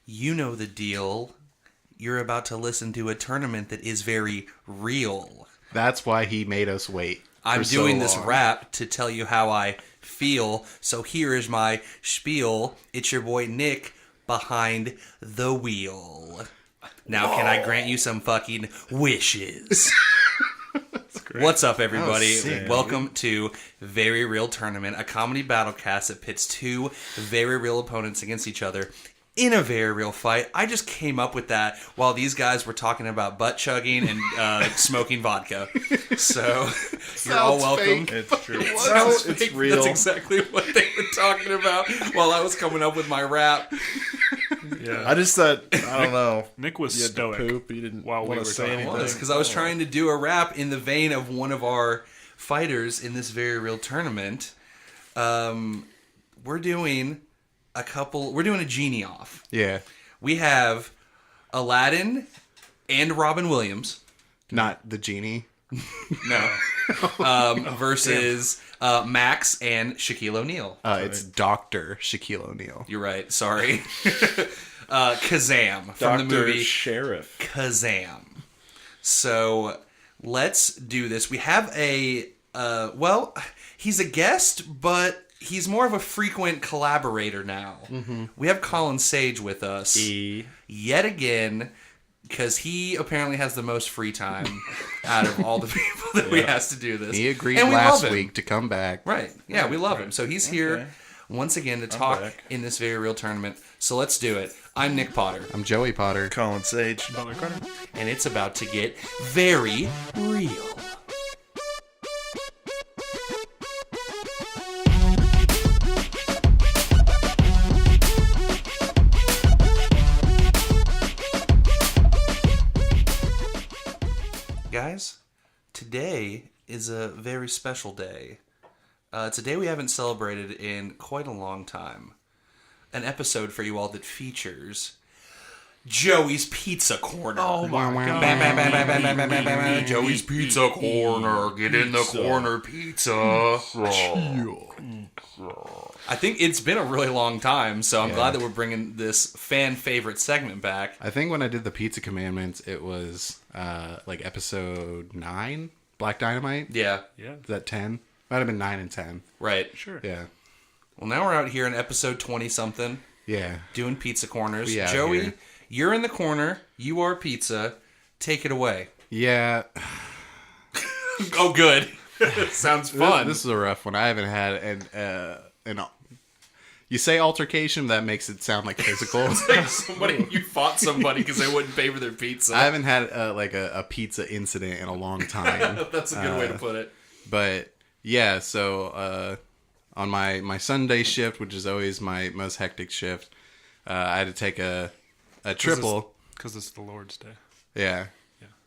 You know the deal. You're about to listen to a tournament that is very real. That's why he made us wait. I'm doing this rap to tell you how I feel. So here is my spiel. It's your boy Nick behind the wheel. Now, Can I grant you some fucking wishes? What's up, everybody? Welcome to Very Real Tournament, a comedy battlecast that pits two very real opponents against each other in a very real fight. I just came up with that while these guys were talking about butt chugging and smoking vodka. So you're all welcome. Fake. It's true. It's real. That's exactly what they were talking about while I was coming up with my rap. Yeah, I just thought, I don't know. Nick was stoic. Poop. He didn't while we want were to say anything. Because I was trying to do a rap in the vein of one of our fighters in this very real tournament. We're doing a Genie off. Yeah. We have Aladdin and Robin Williams. Not the Genie. No. Versus Max and Shaquille O'Neal. It's Dr. Shaquille O'Neal. You're right. Sorry. Kazaam from the movie Sheriff. Kazaam. So let's do this. We have he's a guest, but he's more of a frequent collaborator now. Mm-hmm. We have Colin Sage with us yet again, because he apparently has the most free time out of all the people that we asked to do this. He agreed last week to come back. Right. Yeah, we love him. So he's here once again to talk in this very real tournament. So let's do it. I'm Nick Potter. I'm Joey Potter. Colin Sage. Butler Carter. And it's about to get very real. Guys, today is a very special day. It's a day we haven't celebrated in quite a long time. An episode for you all that features Joey's Pizza Corner. Oh my god. Joey's Pizza Corner. Get in the corner, pizza. I think it's been a really long time, so I'm glad that we're bringing this fan favorite segment back. I think when I did the Pizza Commandments, it was like episode 9, Black Dynamite. Yeah. Is that 10? Might have been 9 and 10. Right. Sure. Yeah. Well, now we're out here in episode 20-something. Yeah. Doing pizza corners. Yeah, Joey, here. you're in the corner. You are pizza. Take it away. Yeah. Oh, good. Sounds fun. This is a rough one. I haven't had an you say altercation, that makes it sound like physical. You fought somebody because they wouldn't pay for their pizza. I haven't had a pizza incident in a long time. That's a good way to put it. But yeah, so on my Sunday shift, which is always my most hectic shift, I had to take a triple. Because it's the Lord's Day. Yeah.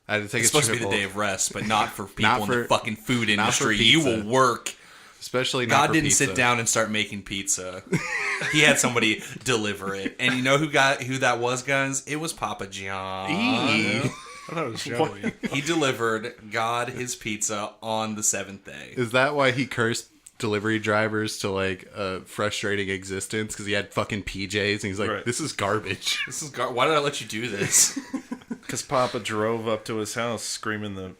I had to take it's a supposed triple. to be the day of rest, but not for people in the fucking food industry. pizza. You will work. Especially not God for didn't pizza. sit down and start making pizza. He had somebody deliver it. And you know who that was, guys? It was Papa John. I thought it was Joey. He delivered God his pizza on the 7th day. Is that why he cursed delivery drivers to like a frustrating existence? Because he had fucking PJs and he's like, this is garbage. Why did I let you do this? Because Papa drove up to his house screaming the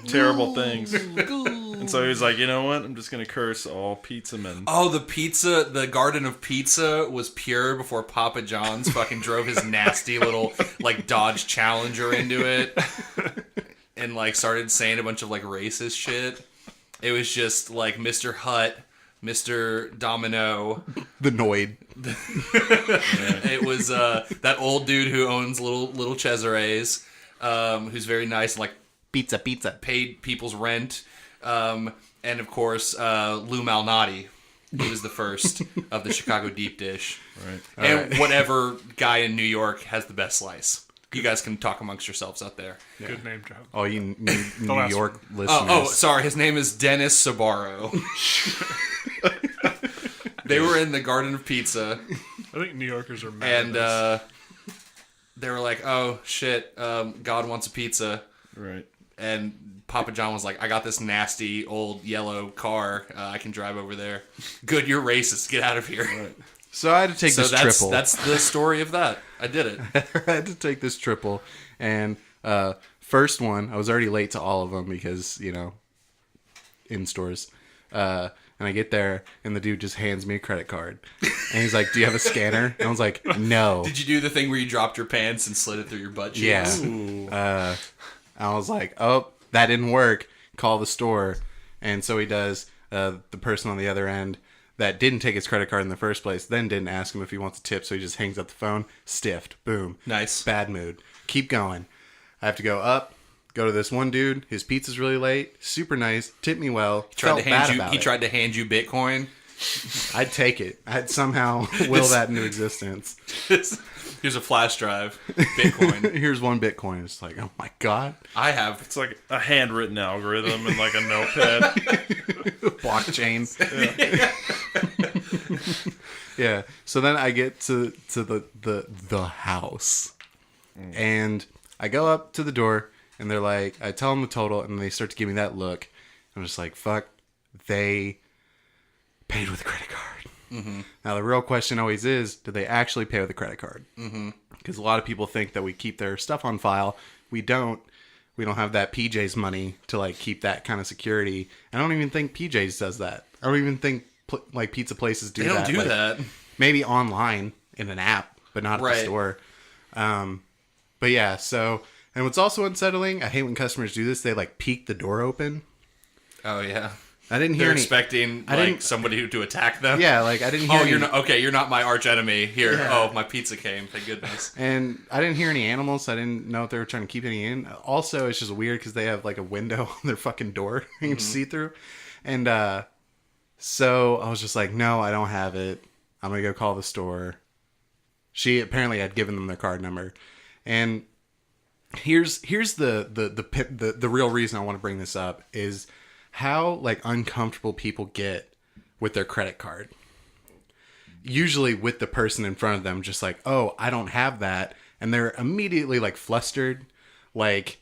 terrible things. And so he was like, you know what? I'm just going to curse all pizza men. Oh, the garden of pizza was pure before Papa John's fucking drove his nasty little like Dodge Challenger into it and like started saying a bunch of like racist shit. It was just like Mr. Hutt, Mr. Domino, The Noid. It was that old dude who owns little Cesare's, who's very nice and like Pizza. paid people's rent. And of course, Lou Malnati. He was the first of the Chicago deep dish. Right. And whatever guy in New York has the best slice. You guys can talk amongst yourselves out there. Yeah. Good name drop. All you New York listeners. Oh, sorry. His name is Dennis Sabaro. They were in the Garden of Pizza. I think New Yorkers are mad. And they were like, oh, shit, God wants a pizza. Right. And Papa John was like, I got this nasty old yellow car. I can drive over there. Good, you're racist. Get out of here. Right. So I had to take this triple. That's the story of that. I did it. I had to take this triple, and first one, I was already late to all of them because, in stores. And I get there, and the dude just hands me a credit card. And he's like, do you have a scanner? And I was like, no. Did you do the thing where you dropped your pants and slid it through your butt cheeks? Yeah. I was like, oh, that didn't work. Call the store. And so he does. The person on the other end that didn't take his credit card in the first place then didn't ask him if he wants a tip, so he just hangs up the phone. Stiffed. Boom. Nice. Bad mood. Keep going. I have to go up. Go to this one dude. His pizza's really late. Super nice. Tipped me well. He tried to hand you Bitcoin. I'd take it. I'd somehow will that into existence. Here's a flash drive. Bitcoin. Here's one Bitcoin. It's like, oh my God. I have. It's like a handwritten algorithm and like a notepad. Blockchain. Yeah. So then I get to the house. And I go up to the door. And they're like, I tell them the total, and they start to give me that look. I'm just like, fuck, they paid with a credit card. Mm-hmm. Now, the real question always is, did they actually pay with a credit card? Because a lot of people think that we keep their stuff on file. We don't. We don't have that PJ's money to, like, keep that kind of security. I don't even think PJ's does that. I don't even think, like, pizza places do that. They don't do like, that. Maybe online in an app, but not at the store. But yeah, so... And what's also unsettling, I hate when customers do this. They like peek the door open. Oh yeah, I didn't hear They're any. expecting somebody to attack them. Yeah, like I didn't hear. Oh, you're not okay. You're not my arch enemy here. Yeah. Oh, my pizza came. Thank goodness. And I didn't hear any animals. So I didn't know if they were trying to keep any in. Also, it's just weird because they have like a window on their fucking door you can see through. And so I was just like, no, I don't have it. I'm gonna go call the store. She apparently had given them their card number, and. Here's the real reason I want to bring this up is how like uncomfortable people get with their credit card. Usually with the person in front of them, just like, oh, I don't have that, and they're immediately like flustered, like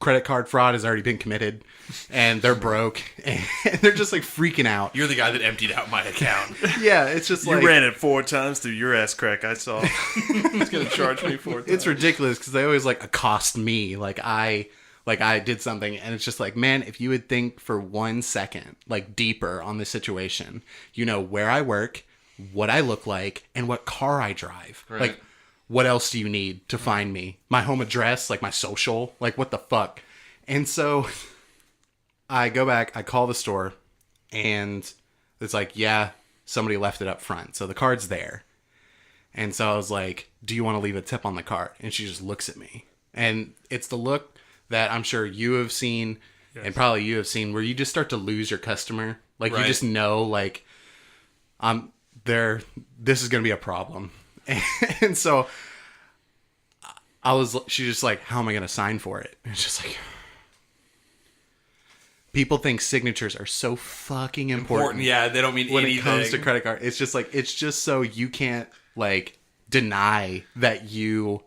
credit card fraud has already been committed, and they're broke, and they're just like freaking out. You're the guy that emptied out my account. Yeah, it's just you like... ran it 4 times through your ass crack, I saw. He's going to charge me 4 times. It's ridiculous, because they always like accost me, like I did something, and it's just like, man, if you would think for 1 second, like deeper on this situation, you know where I work, what I look like, and what car I drive. Right. Like, what else do you need to find me? My home address, like my social, like what the fuck? And so I go back, I call the store, and it's like, yeah, somebody left it up front. So the card's there. And so I was like, do you want to leave a tip on the card? And she just looks at me. And it's the look that I'm sure you have seen, yes, and probably you have seen, where you just start to lose your customer. Like, right, you just know, like, this is going to be a problem. And so she's just like, how am I going to sign for it? And it's just like, people think signatures are so fucking important. Yeah, they don't mean when anything. It comes to credit card. It's just like, it's just so you can't like deny that you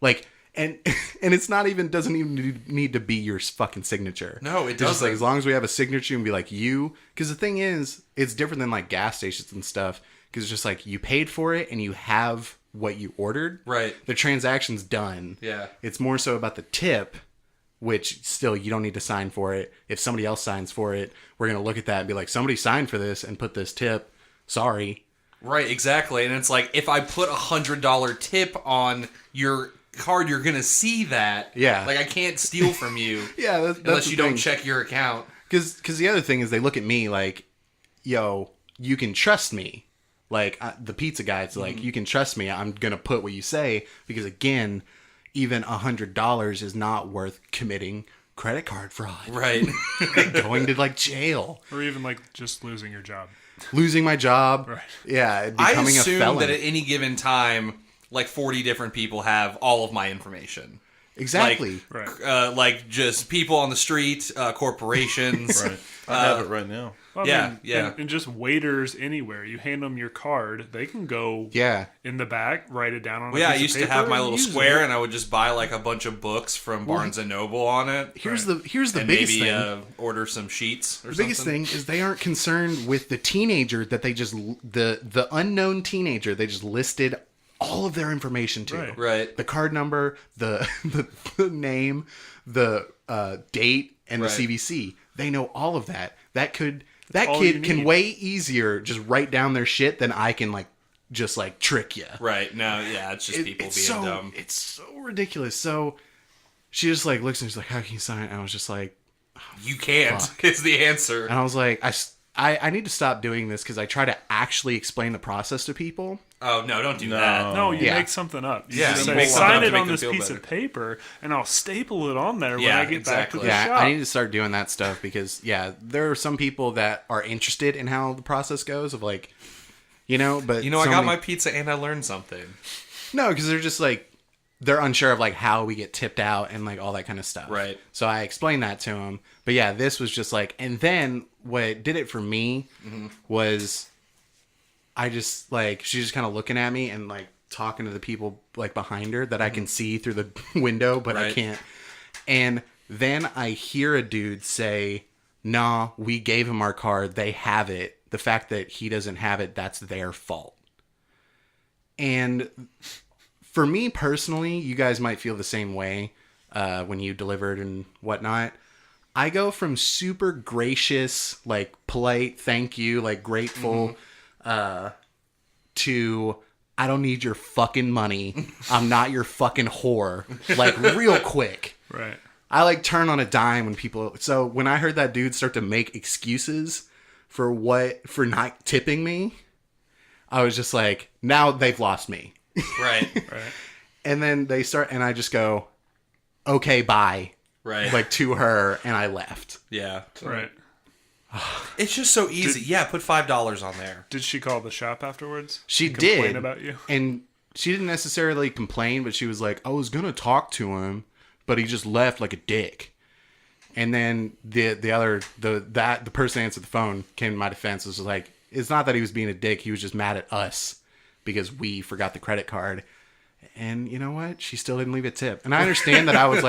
like, and it's not even, doesn't even need to be your fucking signature. No, it it's doesn't. Just like, as long as we have a signature and be like you, because the thing is, it's different than like gas stations and stuff. Because it's just like, you paid for it and you have what you ordered. Right. The transaction's done. Yeah. It's more so about the tip, which still you don't need to sign for it. If somebody else signs for it, we're going to look at that and be like, somebody signed for this and put this tip. Sorry. Right, exactly. And it's like, if I put $100 tip on your card, you're going to see that. Yeah. Like, I can't steal from you. Yeah. That's unless you don't check your account. Because the other thing is they look at me like, yo, you can trust me. Like, the pizza guy's like, you can trust me. I'm going to put what you say. Because, again, even $100 is not worth committing credit card fraud. Right. Going to, like, jail. Or even, like, just losing your job. Losing my job. Right. Yeah, I becoming a felon. assume that at any given time, like 40 different people have all of my information. Exactly. Like just people on the street, corporations. Right. I have it right now. Well, Yeah. And just waiters anywhere. You hand them your card, they can go Yeah. in the back, write it down on a Well, yeah, I piece of used to paper have my and little use square, it. and I would just buy like a bunch of books from Barnes and Noble on it. Here's the and biggest maybe thing. order some sheets or The biggest something. thing is they aren't concerned with the teenager that they just the unknown teenager they just listed all of their information to. Right. The card number, the name, the date, and Right. the CVC. They know all of that. That all kid you can need. way easier just write down their shit than I can just trick you. Right. No, yeah, it's just people being dumb. It's so ridiculous. So she just looks and she's like, "How can you sign?" And I was just like, You can't. Is the answer. and I was like, I need to stop doing this because I try to actually explain the process to people. Oh, no, don't do No. that. No, you Yeah. make something up. You Yeah, just you say, make something up sign to it make on them this feel piece better. of paper, and I'll staple it on there when Yeah, I get back to exactly. the Yeah, shop. I need to start doing that stuff because there are some people that are interested in how the process goes of but I so got many- my pizza and I learned something. No, because they're just they're unsure of how we get tipped out and all that kind of stuff. Right. So I explained that to them. But yeah, this was just and then what did it for me was I just she's just kind of looking at me and talking to the people behind her that I can see through the window, but I Right. can't. And then I hear a dude say, "Nah, we gave him our card. They have it. The fact that he doesn't have it, that's their fault." And for me personally, you guys might feel the same way when you delivered and whatnot. I go from super gracious, polite, thank you, grateful, to I don't need your fucking money. I'm not your fucking whore. Real quick. Right. I turn on a dime when people. So when I heard that dude start to make excuses for not tipping me, I was just now they've lost me. Right. Right. And then they start, and I just go, "Okay, bye." Right. To her, and I left. Yeah. Right. It's just so easy. Yeah, put $5 on there. Did she call the shop afterwards? She and did complain about you. and she didn't necessarily complain, but she was like, "I was gonna talk to him, but he just left like a dick." And then the person that answered the phone came to my defense. Was like, it's not that he was being a dick; he was just mad at us because we forgot the credit card. And you know what? She still didn't leave a tip. And I understand that I was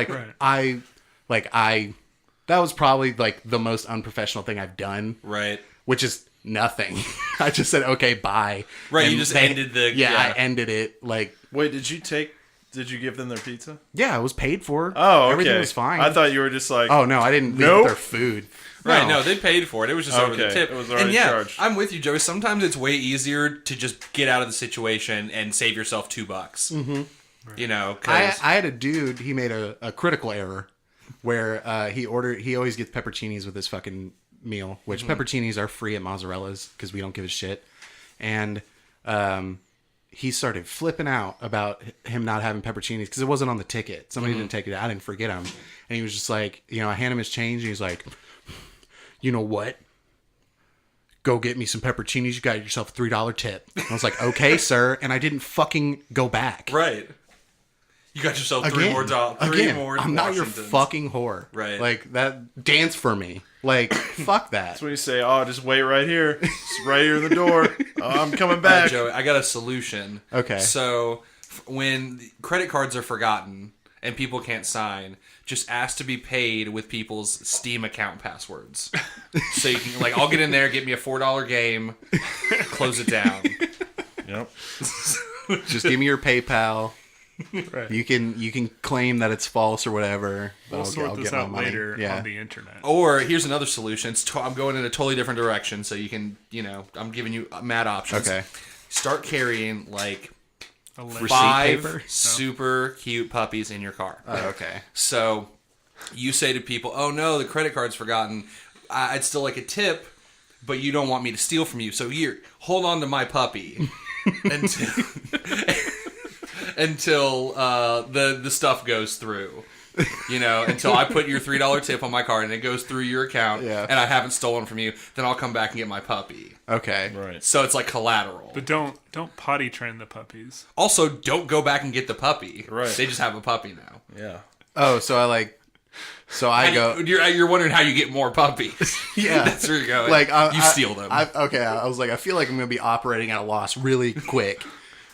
that was probably the most unprofessional thing I've done. Right. Which is nothing. I just said, "Okay, bye." Right, And you just ended the... Yeah, I ended it Wait, did you give them their pizza? Yeah, it was paid for. Oh, okay. Everything was fine. I thought you were just Oh no, I didn't leave Nope. their food. Right, no, they paid for it. It was just over the Okay, tip. it was already and yeah, charged. I'm with you, Joey. Sometimes it's way easier to just get out of the situation and save yourself $2. Mm-hmm. Because I had a dude. He made a critical error where he always gets pepperoncinis with his fucking meal, which pepperoncinis are free at Mozzarella's because we don't give a shit. And he started flipping out about him not having pepperoncinis because it wasn't on the ticket. Somebody didn't take it. I didn't forget him. And he was just I hand him his change and he's like, "You know what? Go get me some pepperoncinis. You got yourself a $3 tip." I was like, "Okay, sir." And I didn't fucking go back. right. You got yourself three more I'm not your Washingtons. fucking whore. Right. That dance for me. Fuck that. That's when you say, "Oh, just wait right here. It's right here in the door. Oh, I'm coming back." Joey, I got a solution. Okay. So when credit cards are forgotten and people can't sign, just ask to be paid with people's Steam account passwords. So you can I'll get in there, get me a $4 game, close it down. Yep. Just give me your PayPal. Right. You can claim that it's false or whatever. But We'll sort I'll this get my out money. later Yeah. on the internet. Or here's another solution. I'm going in a totally different direction, so you can, I'm giving you mad options. Okay. Start carrying A list. 5 paper? super cute puppies in your car. Oh, okay. So you say to people, "Oh no, the credit card's forgotten. I'd still like a tip, but you don't want me to steal from you. So here, hold on to my puppy until the stuff goes through." until I put your $3 tip on my card and it goes through your account Yeah. and I haven't stolen from you, then I'll come back and get my puppy. Okay. Right. So it's like collateral. But don't potty train the puppies. Also, don't go back and get the puppy. Right. They just have a puppy now. Yeah. Oh, so I go. You're wondering how you get more puppies. Yeah. That's where you're going. Like you steal them. I was like, I feel like I'm gonna be operating at a loss really quick.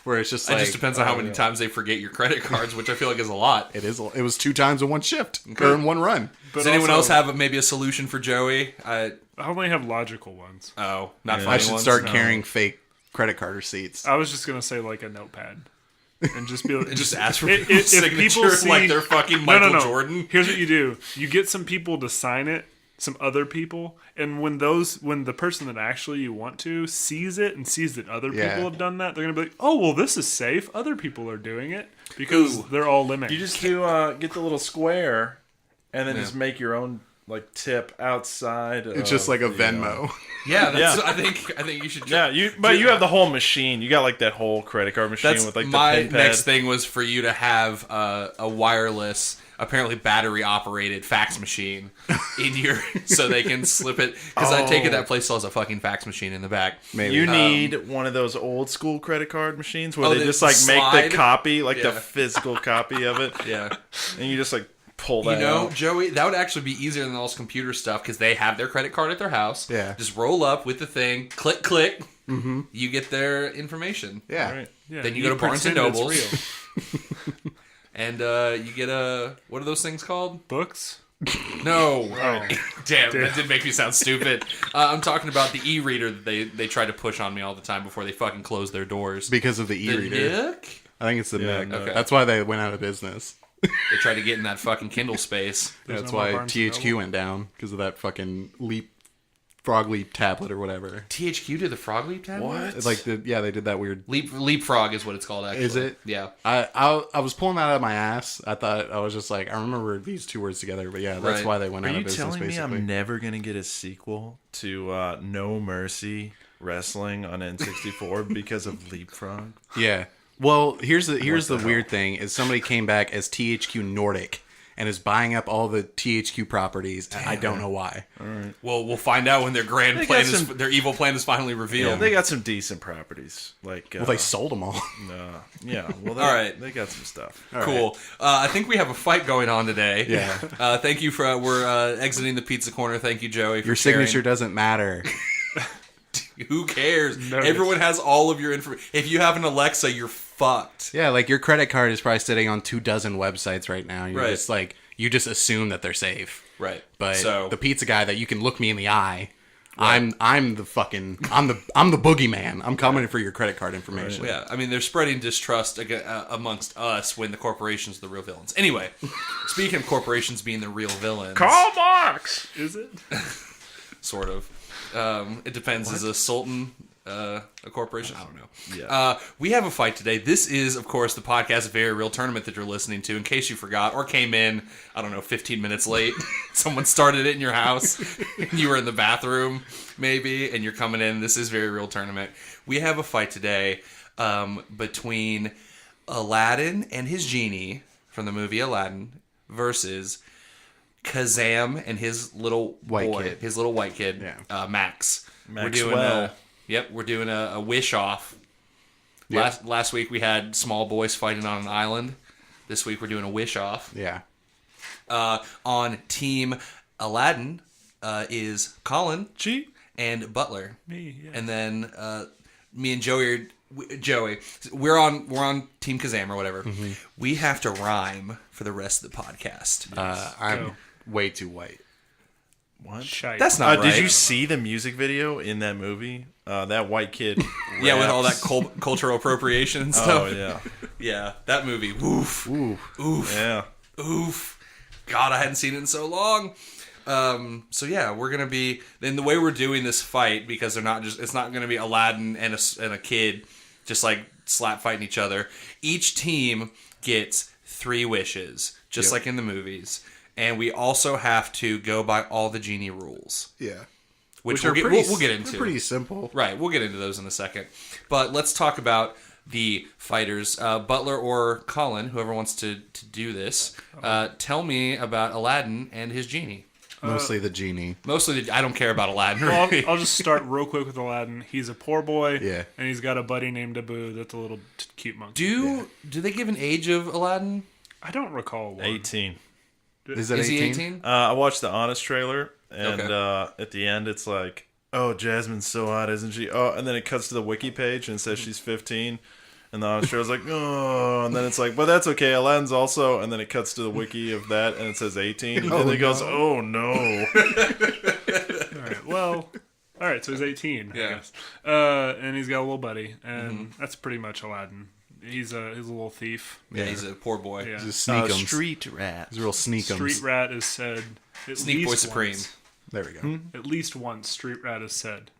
Where it's just it like, just depends on how many times they forget your credit cards, which I feel like is a lot. It was 2 times in one shift or in one run. But Does anyone also, else have maybe a solution for Joey? I only have logical ones. Not funny I should ones? start carrying fake credit card receipts. I was just gonna say like a notepad, and just be like, Just ask for if people's people signatures see- like they're fucking Michael Jordan. Here's what you do: you get some people to sign it, some other people, and when the person that actually you want to sees it and sees that other Yeah. people have done that, they're gonna be like, oh well, this is safe. Other people are doing it because they're all limited. You just do get the little square, and then just make your own like tip outside. It's just like a Venmo. Yeah, that's, Yeah. I think you should. Yeah, you have the whole machine. You got like that whole credit card machine That's with like the my pin pad. next thing was for you to have a wireless, apparently battery operated fax machine in your so they can slip it. Because I take it that place still has a fucking fax machine in the back. Maybe. You need one of those old school credit card machines where Oh, they they just like slide? make the copy, like the Yeah. physical copy of it, Yeah. and you just like pull that out. Joey, that would actually be easier than all this computer stuff because they have their credit card at their house. Yeah. Just roll up with the thing, click, click. Mm-hmm. You get their information. Yeah. Right. Yeah, Then you go to Barnes and pretend it's Nobles. real. And you get what are those things called? Books. No. Oh. Damn, that did make me sound stupid. I'm talking about the e-reader that they try to push on me all the time before they fucking close their doors. Because of the The e-reader. Nick? I think it's the Yeah, Nick. no. Okay. That's why they went out of business. They try to get in that fucking Kindle space. There's That's no more why Barnes and THQ Noble. went down because of that fucking Frog Leap tablet or whatever. THQ did the Frog Leap tablet? What? It's like they did that weird. Leapfrog is what it's called, actually. Is it? Yeah. I was pulling that out of my ass. I thought I was just like, I remember these two words together, but yeah, that's Right. why they went Are out you of business. telling me basically. I'm never gonna get a sequel to No Mercy Wrestling on N64 because of Leapfrog? Yeah. Well, here's the the weird thing is somebody came back as THQ Nordic and is buying up all the THQ properties. And I don't know why. Well, we'll find out when their They got some- their evil plan is finally Yeah, revealed. they got some decent properties. Like, Well, they sold them all. yeah. Well, they, All right. they got some stuff. Cool. I think we have a fight going on today. Yeah. Thank you for we're exiting the pizza corner. Thank you, Joey. For Your sharing. signature doesn't matter. Who cares? Notice. Everyone has all of your information. If you have an Alexa, you're fucked. Yeah, like your credit card is probably sitting on 24 websites right now. You're Right. just like you just assume that they're safe. Right. But so the pizza guy that you can look me in the eye, I'm the boogeyman. I'm coming for your credit card information. yeah, I mean they're spreading distrust amongst us when the corporations are the real villains. Anyway, speaking of corporations being the real villains, Karl Marx! Is it? sort of. It depends. Is a sultan a corporation? I don't know. Yeah. We have a fight today. This is, of course, the podcast Very Real Tournament that you're listening to. In case you forgot or came in, I don't know, 15 minutes late. Someone started it in your house. You were in the bathroom, maybe, and you're coming in. This is Very Real Tournament. We have a fight today between Aladdin and his genie from the movie Aladdin versus Kazaam and his little White boy, kid. his little white kid, Yeah. Max. Maxwell. We're doing a wish off. Last week we had small boys fighting on an island. This week we're doing a wish off. Yeah. On Team Aladdin is Colin Cheat. and Butler, Me. Yeah. and then me and Joey. We're on Team Kazaam or whatever. Mm-hmm. We have to rhyme for the rest of the podcast. I'm Go. way too white. What? Shite. That's not right. Did you see the music video in that movie? That white kid. Yeah, with all that raps. cultural appropriation and stuff. Oh, yeah. Yeah, that movie. Oof. Oof. Yeah. Oof. God, I hadn't seen it in so long. So yeah, we're gonna be in the way we're doing this fight because it's not gonna be Aladdin and a kid just like slap fighting each other. Each team gets 3 wishes, just like in the movies, and we also have to go by all the genie rules, Yeah. which are we'll pretty, get into. they're pretty simple. Right, we'll get into those in a second. But let's talk about the fighters. Butler or Colin, whoever wants to do this, tell me about Aladdin and his genie. Mostly the genie. I don't care about Aladdin. Well, Really. I'll just start real quick with Aladdin. He's a poor boy, Yeah. and he's got a buddy named Abu that's a little cute monkey. Do they give an age of Aladdin? I don't recall one. 18. Is that Is 18? he 18? I watched the Honest trailer, and Okay. at the end, it's like, "Oh, Jasmine's so hot, isn't she?" Oh, and then it cuts to the wiki page and it says she's 15. And the Honest trailer's like, "Oh," and then it's like, "But that's okay. Aladdin's also." And then it cuts to the wiki of that, and it says 18. And then it goes, "Oh no!" All right. Well, all right. So he's 18. Yeah. I guess. And he's got a little buddy, and that's pretty much Aladdin. He's a little thief. Yeah, he's a poor boy. Yeah. Just sneakums. Street rat. He's a real sneakums. Street rat is said. At Sneak least Boy Supreme. once. There we go. At least once, street rat is said.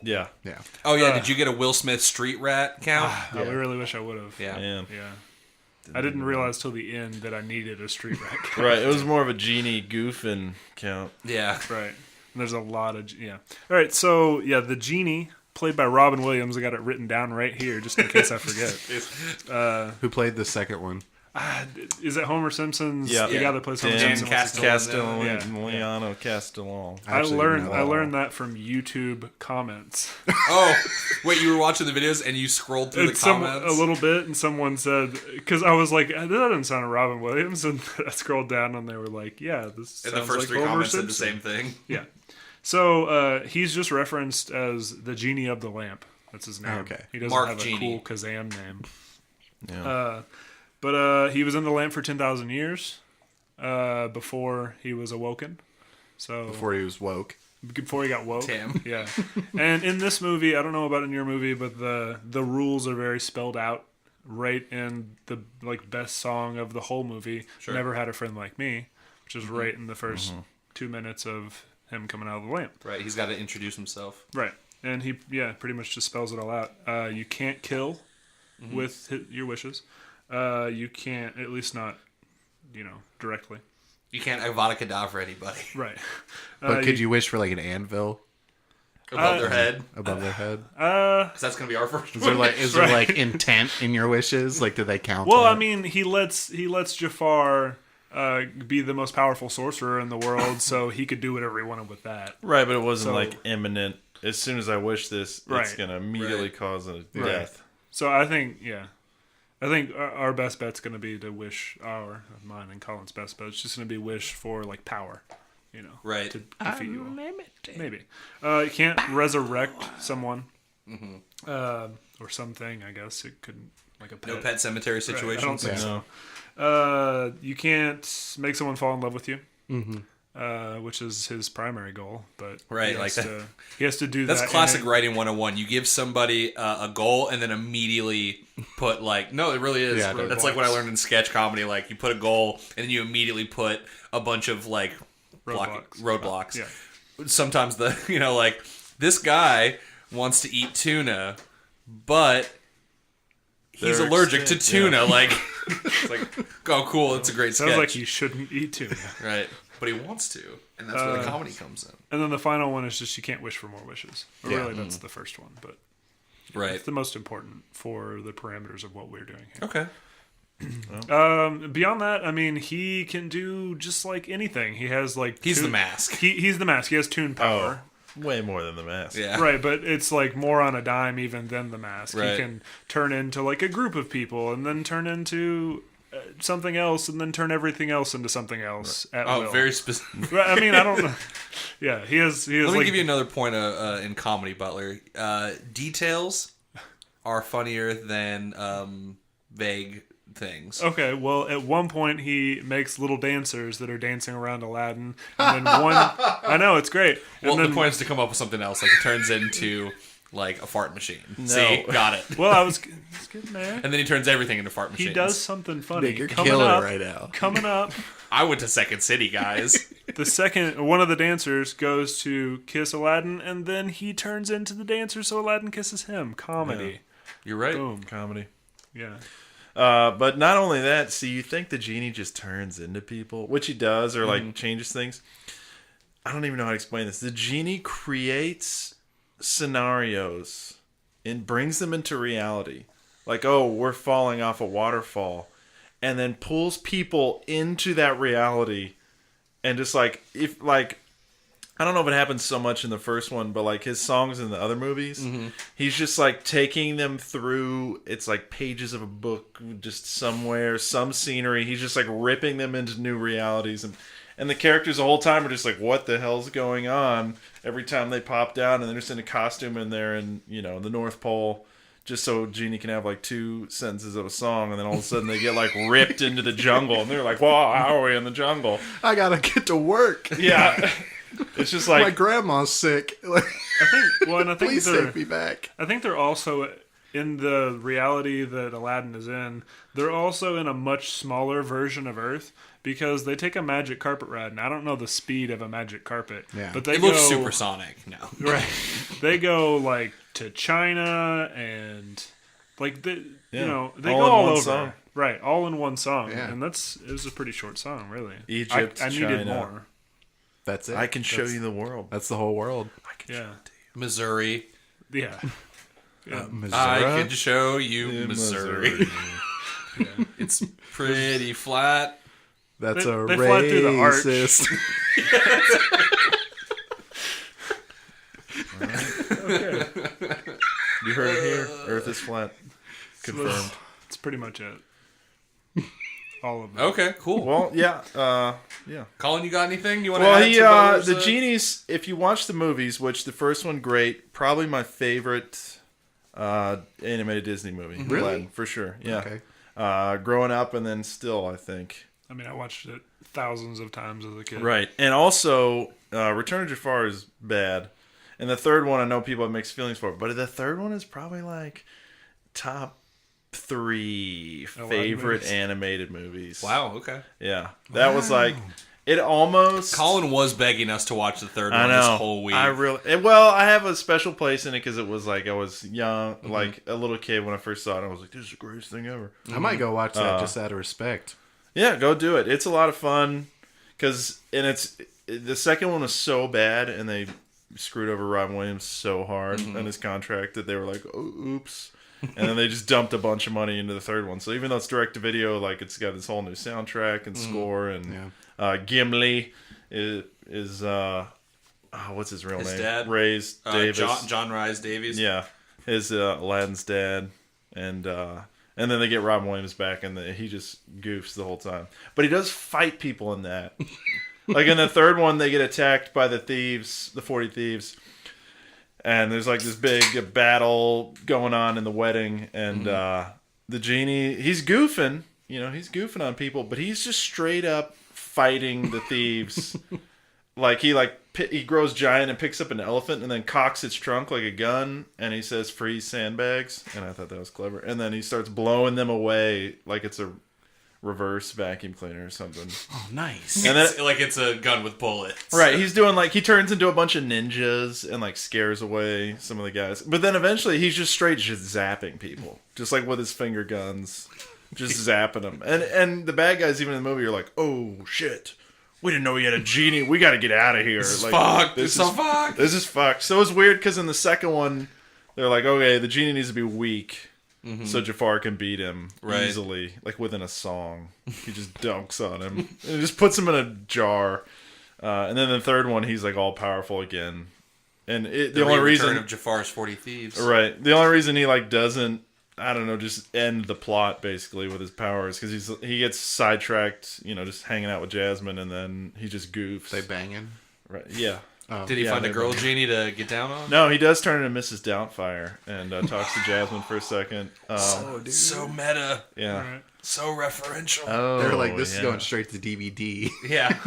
Yeah, Yeah. Oh yeah, did you get a Will Smith street rat count? I really wish I would have. Yeah. man. Yeah. I didn't realize till the end that I needed a street rat. count. Right. It was more of a genie goofing count. Yeah. Right. And there's a lot of yeah. All right. So yeah, the genie played by Robin Williams. I got it written down right here just in case I forget. Who played the second one? Is it Homer Simpson's? Yeah. The guy that plays Homer Dan Simpson. Castellano. Castellano. Castellano. I actually didn't know that. learned that from YouTube comments. Oh, wait, you were watching the videos and you scrolled through the comments? A little bit, and someone said, because I was like, that doesn't sound like Robin Williams, and I scrolled down and they were like, yeah, this And sounds the first like three Homer comments said Simpson. the same thing. Yeah. So he's just referenced as the genie of the lamp. That's his name. Okay. He doesn't Mark have Genie. a cool Kazam name. Yeah. But he was in the lamp for 10,000 years before he was awoken. So Before he was woke. before he got woke. Damn. Yeah. And in this movie, I don't know about in your movie, but the rules are very spelled out right in the best song of the whole movie. Sure. Never Had a Friend Like Me, which is right in the 1st 2 minutes of him coming out of the lamp. Right, he's got to introduce himself. Right. And he pretty much just spells it all out. You can't kill with your wishes. You can't, at least not, directly. You can't Avada Kedavra anybody Right. But could you wish for like an anvil above their head. above their head? Because that's going to be our first Is there one. like there like intent in your wishes? Like, do they count? Well, that? I mean, he lets Jafar be the most powerful sorcerer in the world, so he could do whatever he wanted with that. Right, but it wasn't So- like imminent. As soon as I wish this, it's Right. going to immediately Right. cause a death. So I think, our best bet's going to be to wish mine and Colin's best bet. It's just going to be wish for like power, Right. to defeat you all. Maybe. You can't resurrect someone or something. I guess it could like a pet. No Pet Cemetery I don't situations. think No. so. You can't make someone fall in love with you. Which is his primary goal, but Right, he has to do That's that. classic and writing 101. You give somebody a goal and then immediately put no, it really is. Yeah, That's like what I learned in sketch comedy. Like you put a goal and then you immediately put a bunch of roadblocks. Yeah. Sometimes this guy wants to eat tuna, but he's They're allergic to extinct, tuna. It's like, oh, cool. It's a great sketch. Sounds like you shouldn't eat tuna. Right. But he wants to. And that's where the comedy comes in. And then the final one is just you can't wish for more wishes. Or Yeah. really, that's the first one, but Right. it's the most important for the parameters of what we're doing here. Okay. Beyond that, I mean, he can do just like anything. He has He's tune- the mask. He's the mask. He has tune power. Way more than the mask. Yeah. Right, but it's like more on a dime even than the mask. Right. He can turn into like a group of people and then turn into something else and then turn everything else into something else at Oh, will. very specific. Right, I mean, I don't know. Yeah, he has Let me like give you another point in comedy, Butler. Details are funnier than vague things. Okay, well, at one point he makes little dancers that are dancing around Aladdin, and then one. I know it's great. And Well, then, the point is to come up with something else. Like it turns into like a fart machine. See, got it. Well, I was getting there. And then he turns everything into fart machines. He does something funny. Nick, you're Coming killing up, it right now. Coming up, I went to Second City, guys. the second one of the dancers goes to kiss Aladdin, and then he turns into the dancer, so Aladdin kisses him. Comedy. You're right. Boom. Comedy. Yeah. But not only that, see, you think the genie just turns into people, which he does, or like changes things. I don't even know how to explain this. The genie creates scenarios and brings them into reality like, oh, we're falling off a waterfall, and then pulls people into that reality, and just like if like. I don't know if it happens so much in the first one, but like his songs in the other movies, he's just like taking them through. It's like pages of a book, just somewhere, some scenery. He's just like ripping them into new realities, and the characters the whole time are just like, "What the hell's going on?" Every time they pop down, and they're just in a costume, and they're in the North Pole, just so Genie can have like 2 sentences of a song, and then all of a sudden they get like ripped into the jungle, and they're like, "Wow, how are we in the jungle?" I gotta get to work. Yeah. It's just like my grandma's sick. I think Please take me back. I think they're also in the reality that Aladdin is in. They're also in a much smaller version of Earth because they take a magic carpet ride, and I don't know the speed of a magic carpet. Yeah. But they It looks supersonic. No, right. They go like to China and like they go all in all one over. song. Right, all in one song, Yeah. and it was a pretty short song, really. Egypt, I needed China. more. That's it. I can show you the world. That's the whole world. Yeah, Missouri. yeah. Missouri. I can show you Missouri. It's pretty flat. That's They- a they fly through the arch. racist. You heard it here. Earth is flat. Confirmed. That's pretty much it. All of them. Okay, cool. Well, yeah, yeah. Colin, you got anything you want to Well, add to what others the said? genies. If you watch the movies, which the first one great, probably my favorite animated Disney movie. Really? Aladdin, for sure. Yeah. Okay. Growing up and then still, I think. I mean, I watched it thousands of times as a kid. Right, and also Return of Jafar is bad, and the third one I know people have mixed feelings for, but the third one is probably like top 3 favorite movies? animated movies. Wow, okay. Yeah, that was like it almost. Colin was begging us to watch the third I one know. this whole week. I have a special place in it because it was like I was young, like a little kid when I first saw it. I was like, "This is the greatest thing ever." I might go watch that just out of respect. Yeah, go do it. It's a lot of fun the second one was so bad, and they screwed over Robin Williams so hard on his contract that they were like, "Oh, oops." And then they just dumped a bunch of money into the third one. So even though it's direct to video, like it's got this whole new soundtrack and score, and Gimli is what's his real His name? dad? Ray's Davis. John Rhys Davies. Yeah, his Aladdin's dad, and then they get Robin Williams back, and he just goofs the whole time. But he does fight people in that. Like in the third one, they get attacked by the 40 thieves. And there's like this big battle going on in the wedding, and the genie, he's goofing, he's goofing on people, but he's just straight up fighting the thieves. He grows giant and picks up an elephant and then cocks its trunk like a gun, and he says, "Freeze sandbags," and I thought that was clever. And then he starts blowing them away like it's a reverse vacuum cleaner or something. Oh, nice. And then It's a gun with bullets. right, he's doing he turns into a bunch of ninjas and scares away some of the guys. But then eventually he's just straight just zapping people, just like with his finger guns, just zapping them. And the bad guys even in the movie are like, "Oh shit, we didn't know he had a genie. We got to get out of here." This is fucked. This It's is so fucked. This is fucked. So it's weird because in the second one, they're like, "Okay, the genie needs to be weak." So Jafar can beat him easily, within a song. He just dunks on him and just puts him in a jar. And then the third one, he's all powerful again. And the only reason of Jafar's 40 Thieves. right, the only reason he doesn't, I don't know, just end the plot basically with his powers because he gets sidetracked, just hanging out with Jasmine, and then he just goofs. They banging. Right? Yeah. Did he find a girl genie to get down on? No, he does turn into Mrs. Doubtfire and talks to Jasmine for a second. So meta. Yeah. All right. So referential. They're like, this is going straight to DVD. Yeah.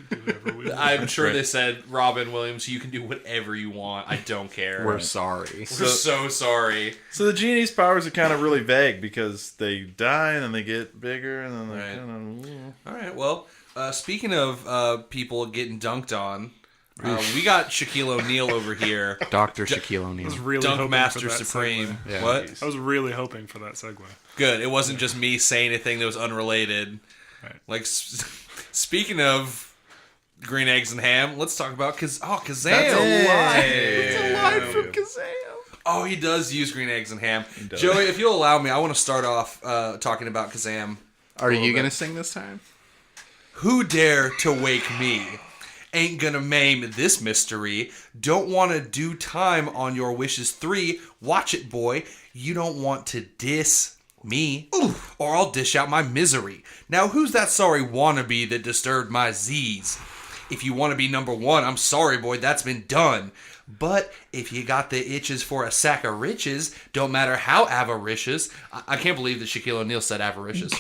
Do whatever we want. I'm sure right. they said, Robin Williams, you can do whatever you want. I don't care. We're sorry. We're so sorry. So the genie's powers are kind of really vague because they die and then they get bigger and then they Right. kind of. All right. Well, speaking of people getting dunked on, we got Shaquille O'Neal over here. Dr. Shaquille I O'Neal. was really Dunk hoping Master for that Supreme. segue. Yeah. What? I was really hoping for that segue. Good. It wasn't just me saying anything that was unrelated. Right. Speaking of green eggs and ham, let's talk about Kazam. That's a line from Kazaam. Oh, he does use green eggs and ham. Joey, if you'll allow me, I want to start off talking about Kazaam. Are you going to sing this time? Who dare to wake me? Ain't gonna maim this mystery. Don't want to do time on your wishes 3. Watch it, boy. You don't want to diss me, or I'll dish out my misery. Now, who's that sorry wannabe that disturbed my Z's? If you want to be number 1, I'm sorry, boy, that's been done. But if you got the itches for a sack of riches, don't matter how avaricious. I can't believe that Shaquille O'Neal said avaricious.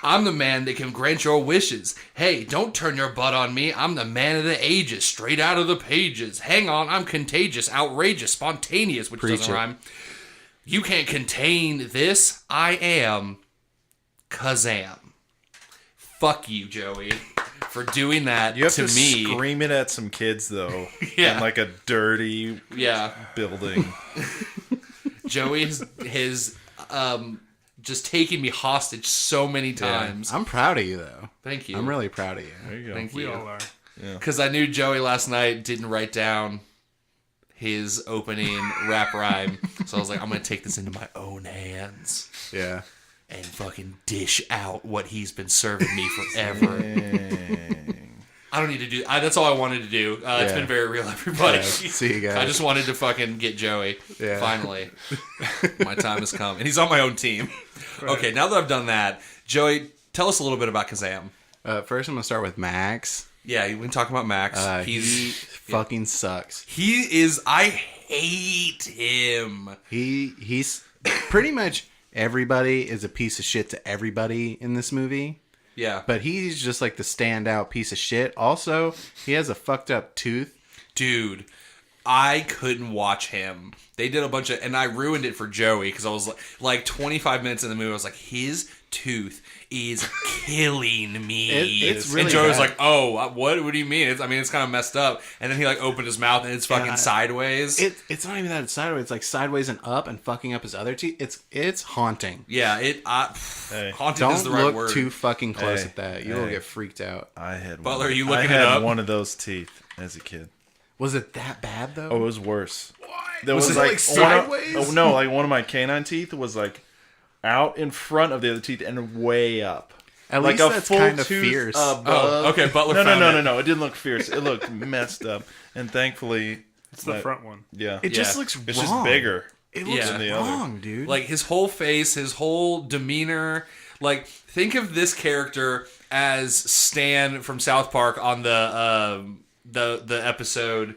I'm the man that can grant your wishes. Hey, don't turn your butt on me. I'm the man of the ages, straight out of the pages. Hang on, I'm contagious, outrageous, spontaneous, which doesn't rhyme. You can't contain this. I am Kazaam. Fuck you, Joey, for doing that You have to me. scream it at some kids, though. Yeah. In like a dirty building. Joey has just taken me hostage so many times. I'm proud of you, though. Thank you. I'm really proud of you. There you go. Thank We you. all are. Because I knew Joey last night didn't write down his opening rap rhyme. So I was like, I'm going to take this into my own hands Yeah. and fucking dish out what he's been serving me forever. I don't need to do that's all I wanted to do. It's been very real, everybody. Yeah, see you guys. I just wanted to fucking get Joey. Yeah. Finally. My time has come. And he's on my own team. Okay, now that I've done that, Joey, tell us a little bit about Kazaam. First, I'm going to start with Max. Yeah, we can talk about Max. He fucking sucks. He is. I hate him. He's pretty much everybody is a piece of shit to everybody in this movie. Yeah. But he's just like the standout piece of shit. Also, he has a fucked up tooth. Dude, I couldn't watch him. They did a bunch of, and I ruined it for Joey because I was like 25 minutes in the movie. I was like, his tooth is killing me. It's really and Joey was bad. like, "Oh, what do you mean? It's kind of messed up." And then he like opened his mouth and it's fucking sideways. It's not even that it's sideways. It's like sideways and up and fucking up his other teeth. It's haunting. Yeah, haunted Don't is the right look word. too fucking close Hey, at that. You'll get freaked out. I had Butler, one. are you looking I it had up? one of those teeth as a kid. Was it that bad though? Oh, it was worse. There Was was it, like, one sideways? oh no, like one of my canine teeth was like out in front of the other teeth and way up. At Like least a that's full kind of tooth fierce. above. Okay, Butler No, found it. no. It didn't look fierce. It looked messed up. And thankfully, It's the front one. Yeah, It just looks wrong. it's just bigger. It looks Yeah. than the other. wrong, dude. Like his whole face, his whole demeanor. Like, think of this character as Stan from South Park on the episode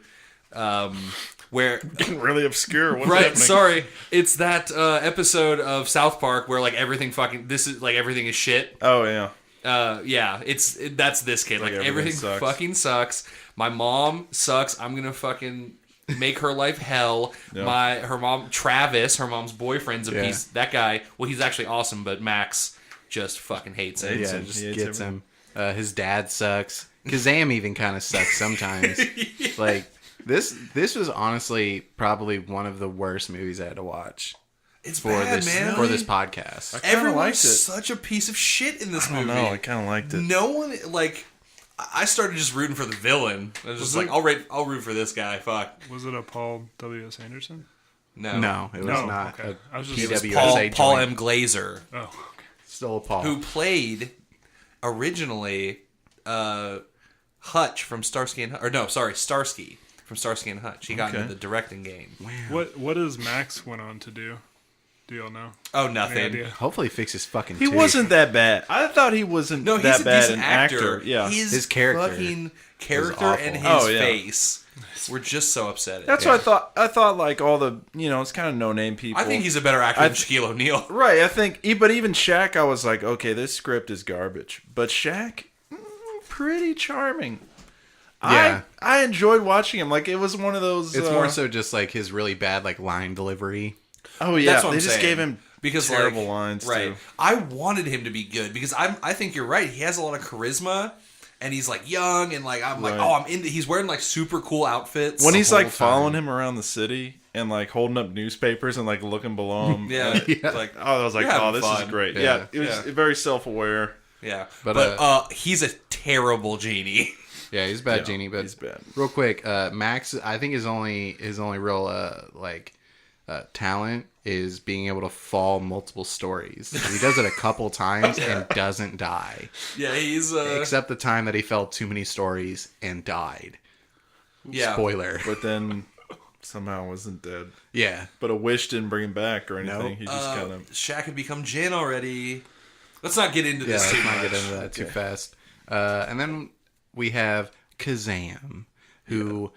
where Getting really obscure. What's right. happening? Sorry, it's that episode of South Park where like everything everything is shit. Oh yeah. Yeah, that's this kid. Like everything sucks. fucking sucks. My mom sucks. I'm gonna fucking make her life hell. Yeah. Her mom, Travis, her mom's boyfriend's a Yeah. piece. That guy. Well, he's actually awesome, but Max just fucking hates him. yeah, him. just He hates gets him. His dad sucks. Kazaam even kind of sucks sometimes. Like this was honestly probably one of the worst movies I had to watch It's for bad, this man. for this podcast. Everyone's liked it. such a piece of shit in this I don't movie. know. I kind of liked it. No one like. I started just rooting for the villain. I was just like, I'll root for this guy. Fuck. Was it a Paul W.S. Anderson? No, it was No, not. okay. I was just- A It was PWSA Paul joint. M. Glazer, Oh, okay. Still a Paul. who played originally Hutch from Starsky and Starsky from Starsky and Hutch. He got Okay. into the directing game. What does Max went on to do? Do y'all know? Oh, Any nothing. idea? Hopefully fix his fucking He tooth. wasn't that bad. I thought he wasn't No, he's that a bad decent an actor. Yeah. His character fucking character awful. and his Oh, yeah. face were just so upsetting. That's what I thought. I thought like all the it's kind of no name people. I think he's a better actor than Shaquille O'Neal. right. I think, but even Shaq, I was like, okay, this script is garbage. But Shaq, pretty charming. Yeah. I enjoyed watching him. Like it was one of those. It's more so just like his really bad like line delivery. Oh yeah, That's what they I'm just saying. gave him Because terrible like, lines right? too. I wanted him to be good because I think you're right. He has a lot of charisma, and he's like young and like I'm like Right. oh I'm into. He's wearing like super cool outfits. When the he's whole like time. following him around the city and like holding up newspapers and like looking below him. Yeah, like I was like, You're oh, having this is fun. great. Yeah. Yeah, it was Yeah. very self-aware. yeah, But, but he's a terrible genie. Yeah, he's a bad Yeah, genie. But he's bad. real quick, Max, I think his only real talent is being able to fall multiple stories. He does it a couple times and doesn't die. Yeah, he's Except the time that he fell too many stories and died. yeah. Spoiler. But then somehow wasn't dead. Yeah. But a wish didn't bring him back or anything. Nope. He just kind of... Shaq had become Jin already. Let's not get into Yeah, this too let's much. not get into that too fast. And then we have Kazaam, who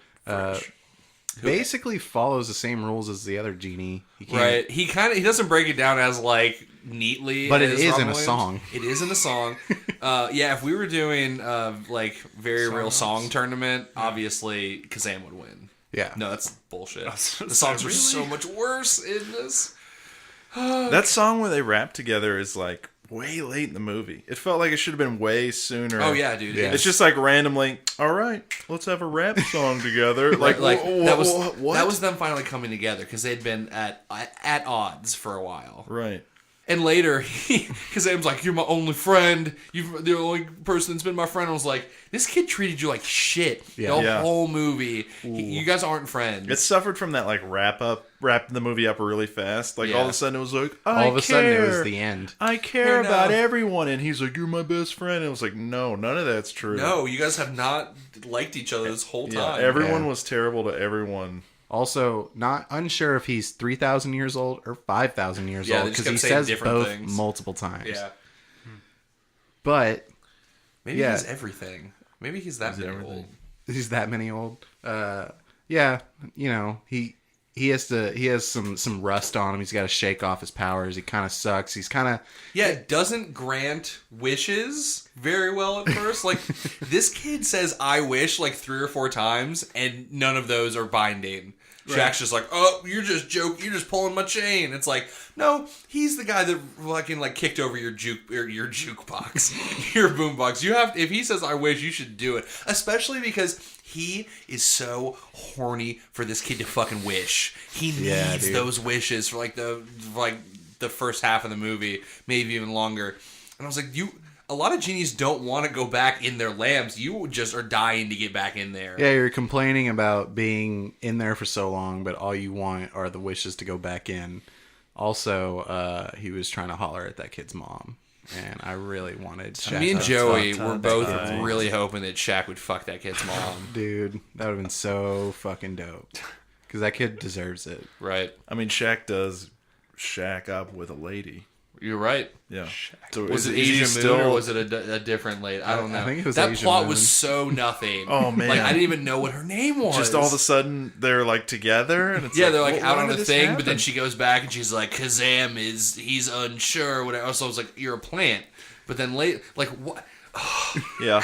basically follows the same rules as the other genie. He can't- Right. He doesn't break it down as like neatly, But it as is Robin in a Williams. song. It is in a song. Yeah, if we were doing like very real song tournament, obviously Kazam would win. Yeah. No, that's bullshit. was The gonna songs say, are so much worse in this. That song where they rap together is like way late in the movie. It felt like it should have been way sooner. Oh yeah, dude. Yeah. It's just like randomly, all right, let's have a rap song together. Like, that was what? that was them finally coming together because they'd been at odds for a while. Right. And later, Kazam's like, "You're my only friend. You're the only person that's been my friend." I was like, "This kid treated you like shit Yeah. the Yeah. whole movie. You guys aren't friends." It suffered from that like wrap the movie up really fast. Like all of Yeah. a sudden it was like, All of a sudden, it was the end. I care No. about everyone, and he's like, "You're my best friend." And it was like, no, none of that's true. No, you guys have not liked each other this whole Yeah, time. everyone Yeah. was terrible to everyone. Also, not unsure if he's 3,000 years old or 5,000 years Yeah, old they just because he kept saying says different both things. multiple times. Yeah. But Maybe Yeah. he's everything. Maybe he's that many everything. old. he's that many old. Yeah, you know, he has some rust on him. He's got to shake off his powers. He kind of sucks. He's kind of Yeah, doesn't grant wishes very well at first. Like, this kid says "I wish" like 3 or 4 times, and none of those are binding. Shaq's just like, "Oh, you're just you're just pulling my chain." It's like, no, he's the guy that fucking like kicked over your jukebox, your boombox. You have if he says "I wish," you should do it, especially because he is so horny for this kid to fucking wish. He Yeah, needs dude. those wishes for like the first half of the movie, maybe even longer. And I was like, a lot of genies don't want to go back in their lamps. You just are dying to get back in there. yeah. You're complaining about being in there for so long, but all you want are the wishes to go back in. Also, he was trying to holler at that kid's mom, and I really wanted. Shaq Me and to- Joey tough, were tough, both tough. really hoping that Shaq would fuck that kid's mom. Dude, that would have been so fucking dope. Because that kid deserves it. Right. I mean, Shaq does shack up with a lady. You're right. Yeah. So Was it is he Asian Moon or was it a different lady? I don't know. I think it was that Asian plot Moon. was so nothing. Oh, man. Like I didn't even know what her name was. Just all of a sudden they're like together and it's yeah, they're like well, out why on did a this thing, but happen? then she goes back and she's like, Kazam he's unsure, whatever. So I was like, you're a plant. But then late, like what? Yeah.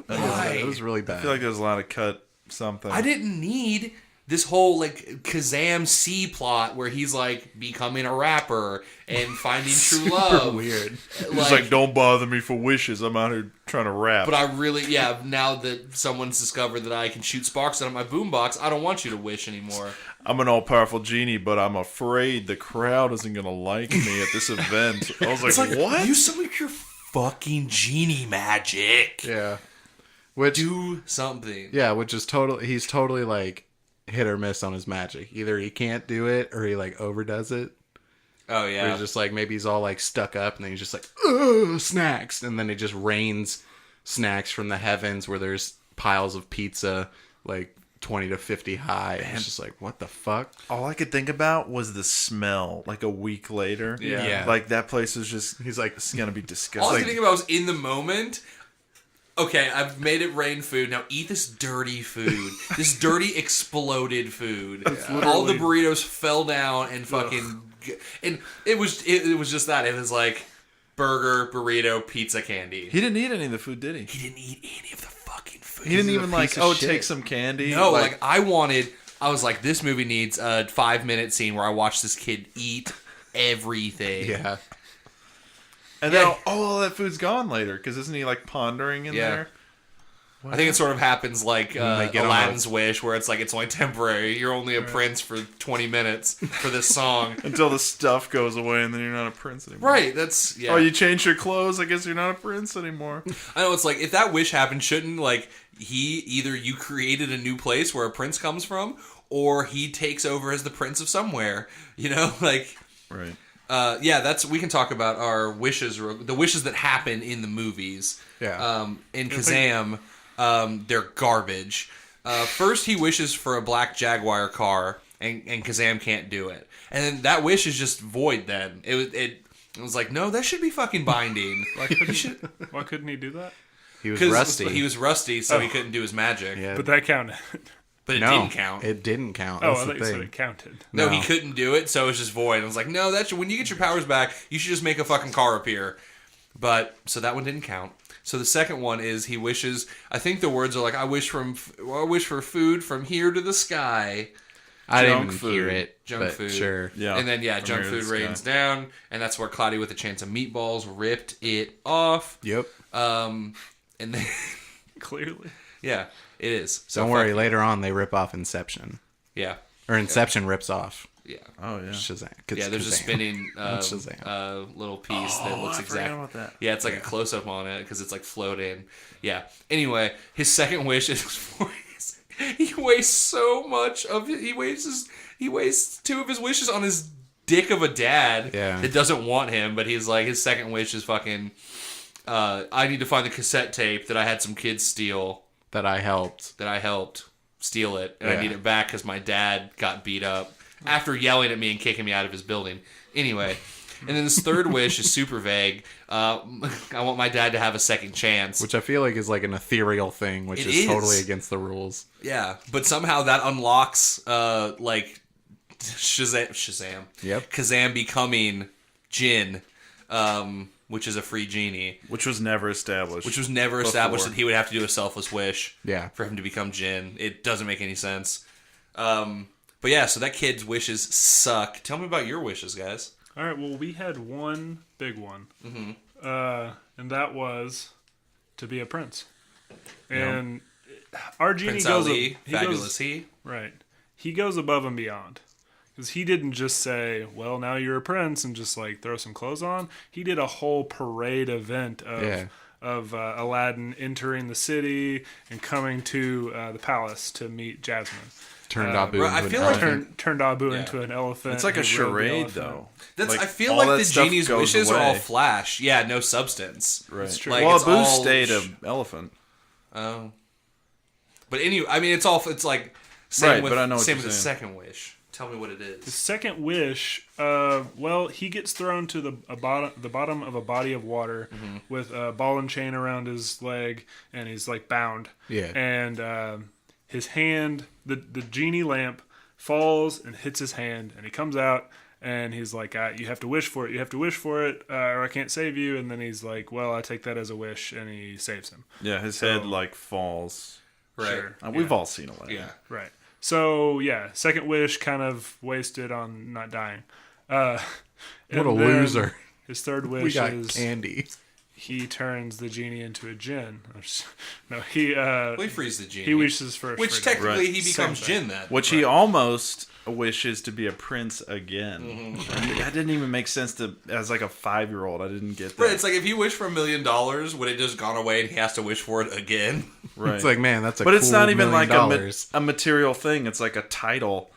Why? It was really I bad. feel like there's a lot of cut something. I didn't need this whole like Kazam C plot where he's like becoming a rapper and finding true love. weird. He's like, don't bother me for wishes. I'm out here trying to rap. But I really, yeah, now that someone's discovered that I can shoot sparks out of my boombox, I don't want you to wish anymore. I'm an all-powerful genie, but I'm afraid the crowd isn't going to like me at this event. I was It's like, like, what? use some of your fucking genie magic. Yeah. Which Do something. yeah, which is he's totally like hit or miss on his magic. Either he can't do it or he like overdoes it. Oh, Or yeah. he's just like maybe he's all like stuck up and then he's just like, ugh, snacks, and then it just rains snacks from the heavens where there's piles of pizza like 20 to 50 high. And it's just like, what the fuck? All I could think about was the smell, like a week later. Yeah. Yeah. Like, that place is just, He's like, it's going to be All I disgusting. could think about was in the moment. Okay, I've made it rain food. Now eat this dirty food. This dirty exploded food. All the burritos fell down and fucking... And it was just that. It was like burger, burrito, pizza, candy. He didn't eat any of the food, did he? He didn't eat any of the fucking food. He didn't a even like, piece of oh, shit. take some candy. No, like I was like, this movie needs a 5-minute scene where I watch this kid eat everything. yeah. and yeah. then all that food's gone later, because isn't he like pondering in Yeah. there? I think it sort of happens like they get on Aladdin's wish, where it's like it's only temporary. You're only a prince for 20 minutes for this song. Until the stuff goes away and then you're not a prince anymore. Right, that's... Yeah. Oh, you changed your clothes? I guess you're not a prince anymore. I know, it's like, if that wish happened, shouldn't, like, either you created a new place where a prince comes from, or he takes over as the prince of somewhere. You know, like. Right. We can talk about our wishes, the wishes that happen in the movies. Yeah. In Kazaam, they're garbage. First, he wishes for a black Jaguar car, and Kazaam can't do it. And then that wish is just void then. It was like, no, that should be fucking binding. Why couldn't he do that? He was rusty. He was rusty, so he couldn't do his magic. Yeah. But that counted. But it No, didn't count. It didn't count. Oh, That's I the thought you said thing. it counted. No, No. he couldn't do it, so it was just void. I was like, no, when you get your powers back, you should just make a fucking car appear. But, so that one didn't count. So the second one is he wishes, I think the words are like, I wish for food from here to the sky. I didn't Junk even food. hear it. Junk but food. Sure. Yeah. And then, From junk here to food the rains sky. down, and that's where Cloudy with a Chance of Meatballs ripped it off. Yep. And then, Clearly. yeah, it is. So Don't worry. fuck- Later on, they rip off Inception. Yeah. Or Inception rips off Yeah. Oh yeah. Shazam. Yeah, there's a spinning Shazam. little piece that looks I forgot exact. about that. Yeah, it's like a close up on it because it's like floating. Yeah. Anyway, his second wish is for he wastes so much of it. He wastes two of his wishes on his dick of a dad Yeah. that doesn't want him. But he's like, his second wish is fucking. I need to find the cassette tape that I had some kids steal. That I helped. Steal it, and I Yeah. need it back because my dad got beat up after yelling at me and kicking me out of his building. Anyway, and then this third wish is super vague. I want my dad to have a second chance. Which I feel like is like an ethereal thing, which It is is. totally against the rules. Yeah, but somehow that unlocks like Shazam. Yep. Kazaam becoming Jin, which is a free genie. Which was never established. Which was never established Before. that he would have to do a selfless wish. Yeah. For him to become Jin. It doesn't make any sense. But yeah, so that kid's wishes suck. Tell me about your wishes, guys. All right, well, we had one big one. Mm-hmm. And that was to be a prince. And our genie Prince goes... Ali, he fabulous goes, he. right. He goes above and beyond. Because he didn't just say, well, now you're a prince, and just, like, throw some clothes on. He did a whole parade event of Aladdin entering the city and coming to the palace to meet Jasmine. Turned Abu I into feel an like elephant. Turned Abu into an elephant. It's like a He rode the charade, elephant. though. That's. Like, I feel all like that the stuff genie's goes wishes are all away. flash. Yeah, no substance. Right. It's true. Like, well, it's Abu all stayed an elephant. Oh. But anyway, I mean, it's like same Right, with but I know what same you're with the saying. second wish. Tell me what it The is. second wish, well, he gets thrown to the bottom of a body of water with a ball and chain around his leg, and he's like bound. Yeah. And his hand, the genie lamp, falls and hits his hand, and he comes out, and he's like, "You have to wish for it. You have to wish for it, or I can't save you." And then he's like, "Well, I take that as a wish," and he saves him. Yeah, his head like falls. Right. Sure. We've all seen Aladdin. Yeah. Right. So yeah, second wish kind of wasted on not dying. What And a then loser. His third We wish got is candy. he turns the genie into a djinn. No, he Well, he frees the genie. he wishes for which freedom. technically Right. he becomes Same thing. Jin then. Which he almost wishes to be a prince again. Mm-hmm. I mean, that didn't even make sense to as like a 5-year-old. I didn't get that. Right, it's like if he wished for $1 million, would it just gone away and he has to wish for it again? Right. It's like, man, that's a but it's cool not even $1 like million. a material thing. It's like a title.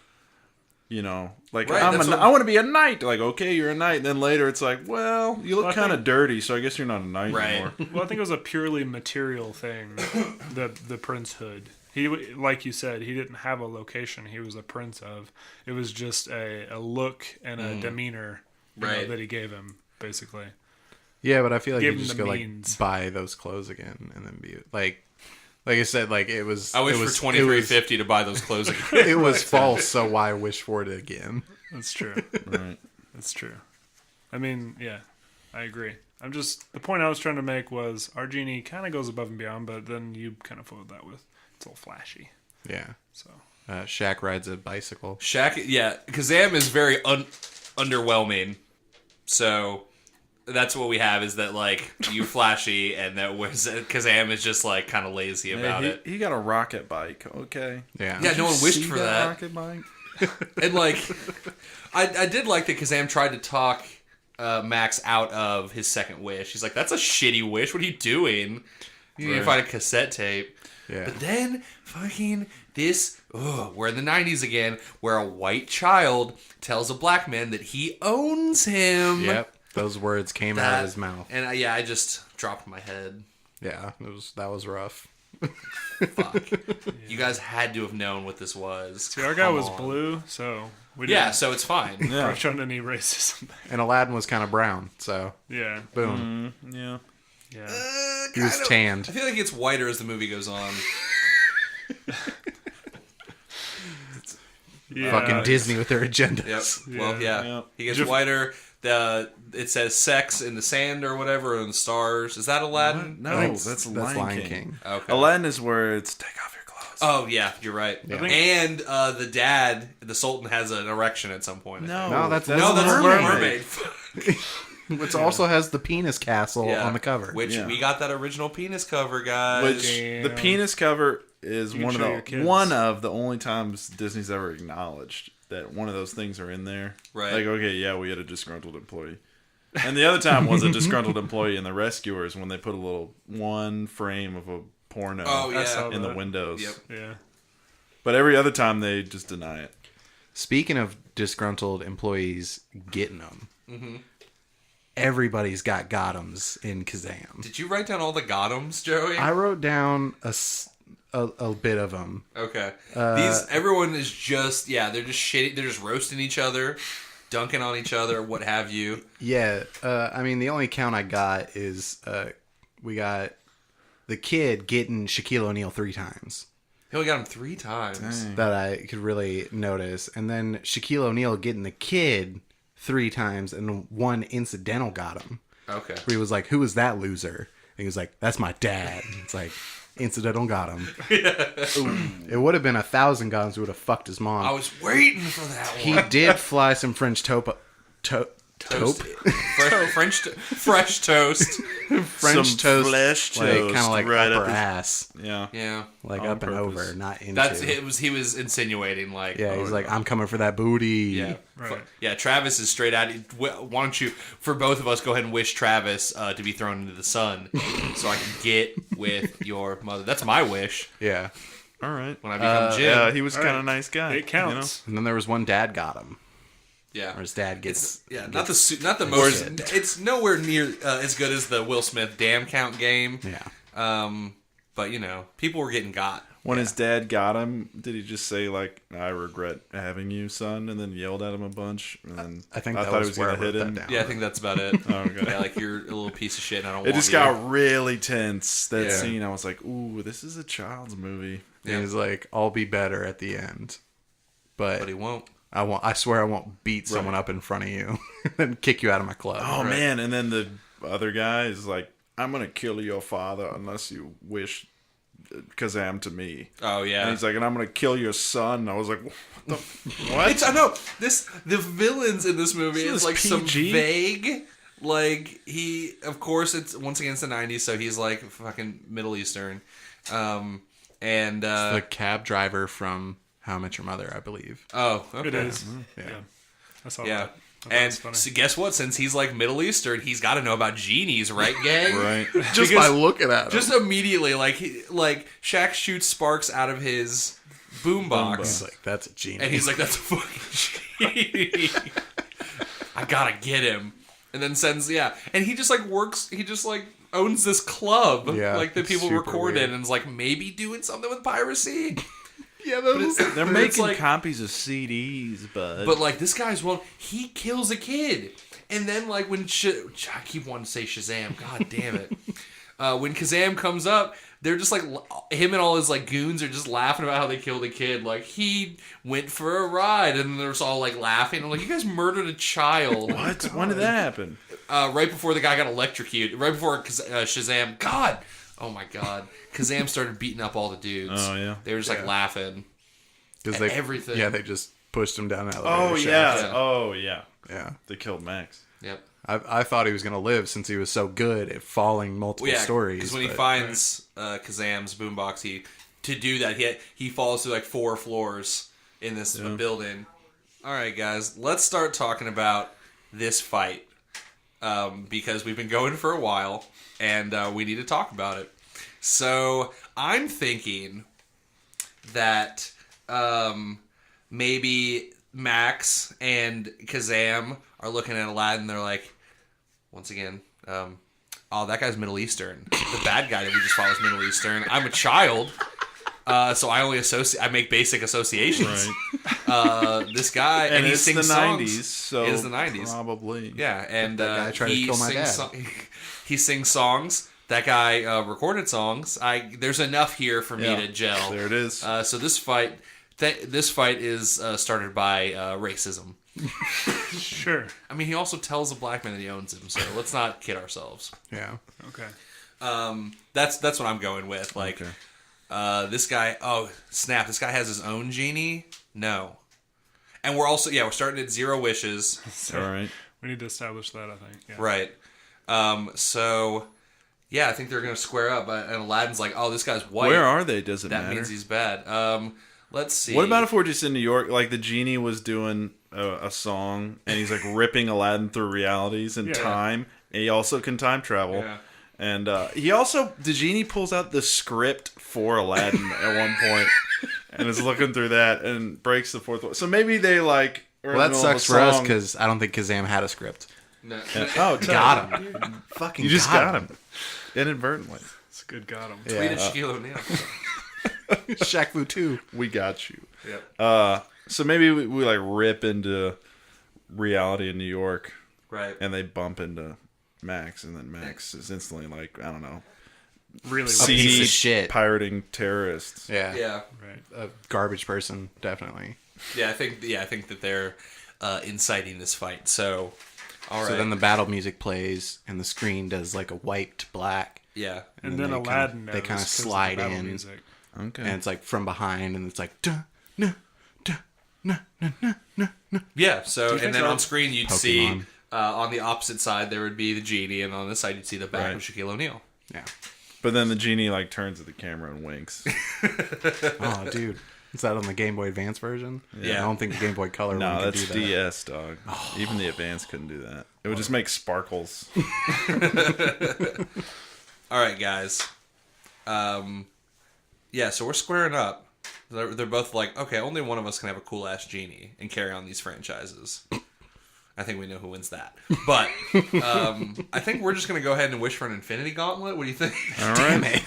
You know, like Right, that's what- I want to be a knight. Like, okay, you're a knight. And then later, it's like, well, you look Well, I kind of think- dirty, so I guess you're not a knight Right. anymore. Well, I think it was a purely material thing. the princehood. He, like you said, he didn't have a location. He was a prince of. It was just a look and a demeanor, you know, Right. that he gave him, basically. Yeah, but I feel like Give you him just the go means. like buy those clothes again and then be like I said, like it was. I wish it was, for $23.50 to buy those clothes again. It was false, so why wish for it again? That's true. Right. That's true. I mean, yeah, I agree. The point I was trying to make was our genie kind of goes above and beyond, but then you kind of followed that with it's all flashy. Yeah. So Shaq rides a bicycle. Shaq, yeah, Kazaam is very underwhelming. So that's what we have is that like you flashy and that Kazaam is just like kind of lazy about it. He got a rocket bike. Okay. Yeah. Yeah, no one wished See for that. rocket bike. And like, I did like that Kazaam tried to talk Max out of his second wish. He's like, "That's a shitty wish. What are you doing?" You can find a cassette tape. Yeah. But then, fucking this, we're in the 90s again, where a white child tells a black man that he owns him. Yep. Those words came out of his mouth. And I just dropped my head. Yeah, that was rough. Fuck. You guys had to have known what this was. See, our guy was blue, so we didn't Yeah, so it's fine. brush on any racism. And Aladdin was kind of brown, so Yeah. boom. Yeah. Yeah. He was tanned. I feel like it gets whiter as the movie goes on. Yeah. Fucking Disney with their agendas. Yep. Well, yeah. Yep. He gets whiter. It says sex in the sand or whatever, or in the stars. Is that Aladdin? No, that's Lion King. Okay. Aladdin is where it's take off your clothes. Oh, yeah, you're right. Yeah. And the dad, the Sultan, has an erection at some point. No, that's No, that's Little Mermaid. Which also has the penis castle on the cover. Which we got that original penis cover, guys. Which Damn. the penis cover is You can one show your of kids. the only times Disney's ever acknowledged that one of those things are in there. Right. Like, okay, yeah, we had a disgruntled employee. And the other time was a disgruntled employee in The Rescuers when they put a little one frame of a porno Oh, saw yeah. in the that. windows. Yep. Yeah. But every other time they just deny it. Speaking of disgruntled employees getting them, everybody's got Gotham's in Kazam. Did you write down all the Gotthams, Joey? I wrote down a bit of them. Okay. Everyone is just, they're just shitty. They're just roasting each other, dunking on each other, what have you. Yeah, I mean, the only count I got is we got the kid getting Shaquille O'Neal 3 times. He only got him 3 times. That I could really notice. And then Shaquille O'Neal getting the kid 3 times, and one incidental got him. Okay. Where he was like, "Who is that loser?" And he was like, "That's my dad." It's like, incidental got him. It would have been 1,000 guns who would have fucked his mom. I was waiting for that He one. did fly some French taupe. Toast. Fresh toast. French Some toast, flesh like toast kind of like right upper up his- ass, Yeah. Yeah. like On up and purpose. over, not into. That's it. He was insinuating like. Yeah, he's like, "I'm coming for that booty." Yeah. Right. Yeah, Travis is straight out. Why don't you, for both of us, go ahead and wish Travis to be thrown into the sun so I can get with your mother. That's my wish yeah. All right. when I become Jim. Yeah, he was All kind right. of a nice guy. It counts. And then there was one dad got him, Yeah. or his dad gets. Not the most. It's nowhere near as good as the Will Smith damn count game. Yeah. But people were getting got. When his dad got him, did he just say like, "I regret having you, son," and then yelled at him a bunch? And then I think I that thought was he was where I gonna hit wrote him. that down. Yeah, I think that's about it. Okay. Yeah, like you're a little piece of shit. And I don't. It want just you. got really tense. That Yeah. scene, I was like, "Ooh, this is a child's movie." And he's like, "I'll be better at the end," But he won't. I swear I won't beat someone up in front of you and kick you out of my club. Oh man! And then the other guy is like, "I'm gonna kill your father unless you wish Kazam to me." Oh yeah. And he's like, "And I'm gonna kill your son." I was like, "What?" I know the villains in this movie This is is like some PG. vague. Like he, of course, it's once again it's the '90s, so he's like fucking Middle Eastern, and The cab driver from How I Met Your Mother, I believe. oh, okay. It is. Yeah. Yeah. I saw Yeah. that. I thought it And was funny. so guess what? Since he's like Middle Eastern, he's got to know about genies, right, gang? Right. Just Because- by looking at him. Just immediately, like Shaq shoots sparks out of his boombox, He's like, "That's a genius." and he's like, "That's a fucking genie. I gotta get him." And then sends, and he just like works. He just like owns this club, Yeah, like that it's people super record weird. in, and is like maybe doing something with piracy. yeah, those. They're But it's making like- copies of CDs, bud. But like this guy's he kills a kid, and then like when I keep wanting to say Shazam, god damn it. When Kazam comes up, they're just like him and all his like goons are just laughing about how they killed a kid. Like he went for a ride, and they're just all like laughing. I'm like, you guys murdered a child. what? When did that happen? Right before the guy got electrocuted. Right before Shazam. God. Oh my god. Kazam started beating up all the dudes. Oh, yeah. They were just like laughing. Because at everything. Yeah, they just pushed him down an elevator Oh shaft. yeah. Yeah. Oh yeah. Yeah. They killed Max. Yep. I thought he was going to live since he was so good at falling multiple stories. Because when he but- finds Kazam's boombox, to do that, he falls through like 4 floors in this building. All right, guys, let's start talking about this fight because we've been going for a while and we need to talk about it. So I'm thinking that maybe Max and Kazaam are looking at Aladdin. They're like, once again, oh, that guy's Middle Eastern. The bad guy that we just fought was Middle Eastern. I'm a child, so I only I make basic associations. Right. This guy, and he it's sings the songs. 90s, so it is the 90s. probably. Yeah, and That guy tried to he kill my sings dad. he sings songs. That guy recorded songs. There's enough here for me to gel. There it is. So this fight is started by racism. Sure. I mean, he also tells a black man that he owns him. So let's not kid ourselves. Yeah. Okay. That's what I'm going with. Like, this guy. Oh snap! This guy has his own genie. No, and we're starting at 0 wishes. All right. We need to establish that, I think. Yeah. Right. So, yeah, I think they're going to square up. And Aladdin's like, oh, this guy's white. Where are they? Does it That matter? means he's bad. Let's see. What about if we're just in New York? Like the genie was doing a song, and he's like ripping Aladdin through realities and time. And he also can time travel. Yeah. And the genie pulls out the script for Aladdin at one point, and is looking through that and breaks the fourth wall. So maybe they like. Well, that sucks for us because I don't think Kazaam had a script. No. Oh, Got him. Fucking You just got him inadvertently. It's a good got him. Tweet at Shaquille O'Neal. Shaq Fu 2. We got you. Yep. So maybe we like rip into reality in New York, Right. and they bump into Max, and then Max is instantly like, I don't know, Really. piece CD of shit. pirating terrorists. Yeah. Yeah. Right. A garbage person, definitely. Yeah, I think that they're inciting this fight. So, all right. So then the battle music plays, and the screen does like a white to black. Yeah. And then then they Aladdin kinda- they knows kinda 'cause of the slide battle in. music. Okay. And it's like from behind, and it's like, duh, nah, duh, nah, nah, nah, nah, nah. Yeah. So, and think then so? on screen you'd see Pokemon. on the opposite side there would be the genie, and on this side you'd see the back Right. of Shaquille O'Neal. Yeah. But then the genie like turns at the camera and winks. Oh, dude. Is that on the Game Boy Advance version? Yeah. I don't think the Game Boy Color No, one could that's do that. DS, dog. Even the Advance couldn't do that. It would just make sparkles. All right, guys. Yeah, so we're squaring up. They're both like, okay, only one of us can have a cool ass genie and carry on these franchises. I think we know who wins that. But I think we're just gonna go ahead and wish for an Infinity Gauntlet. What do you think? All right.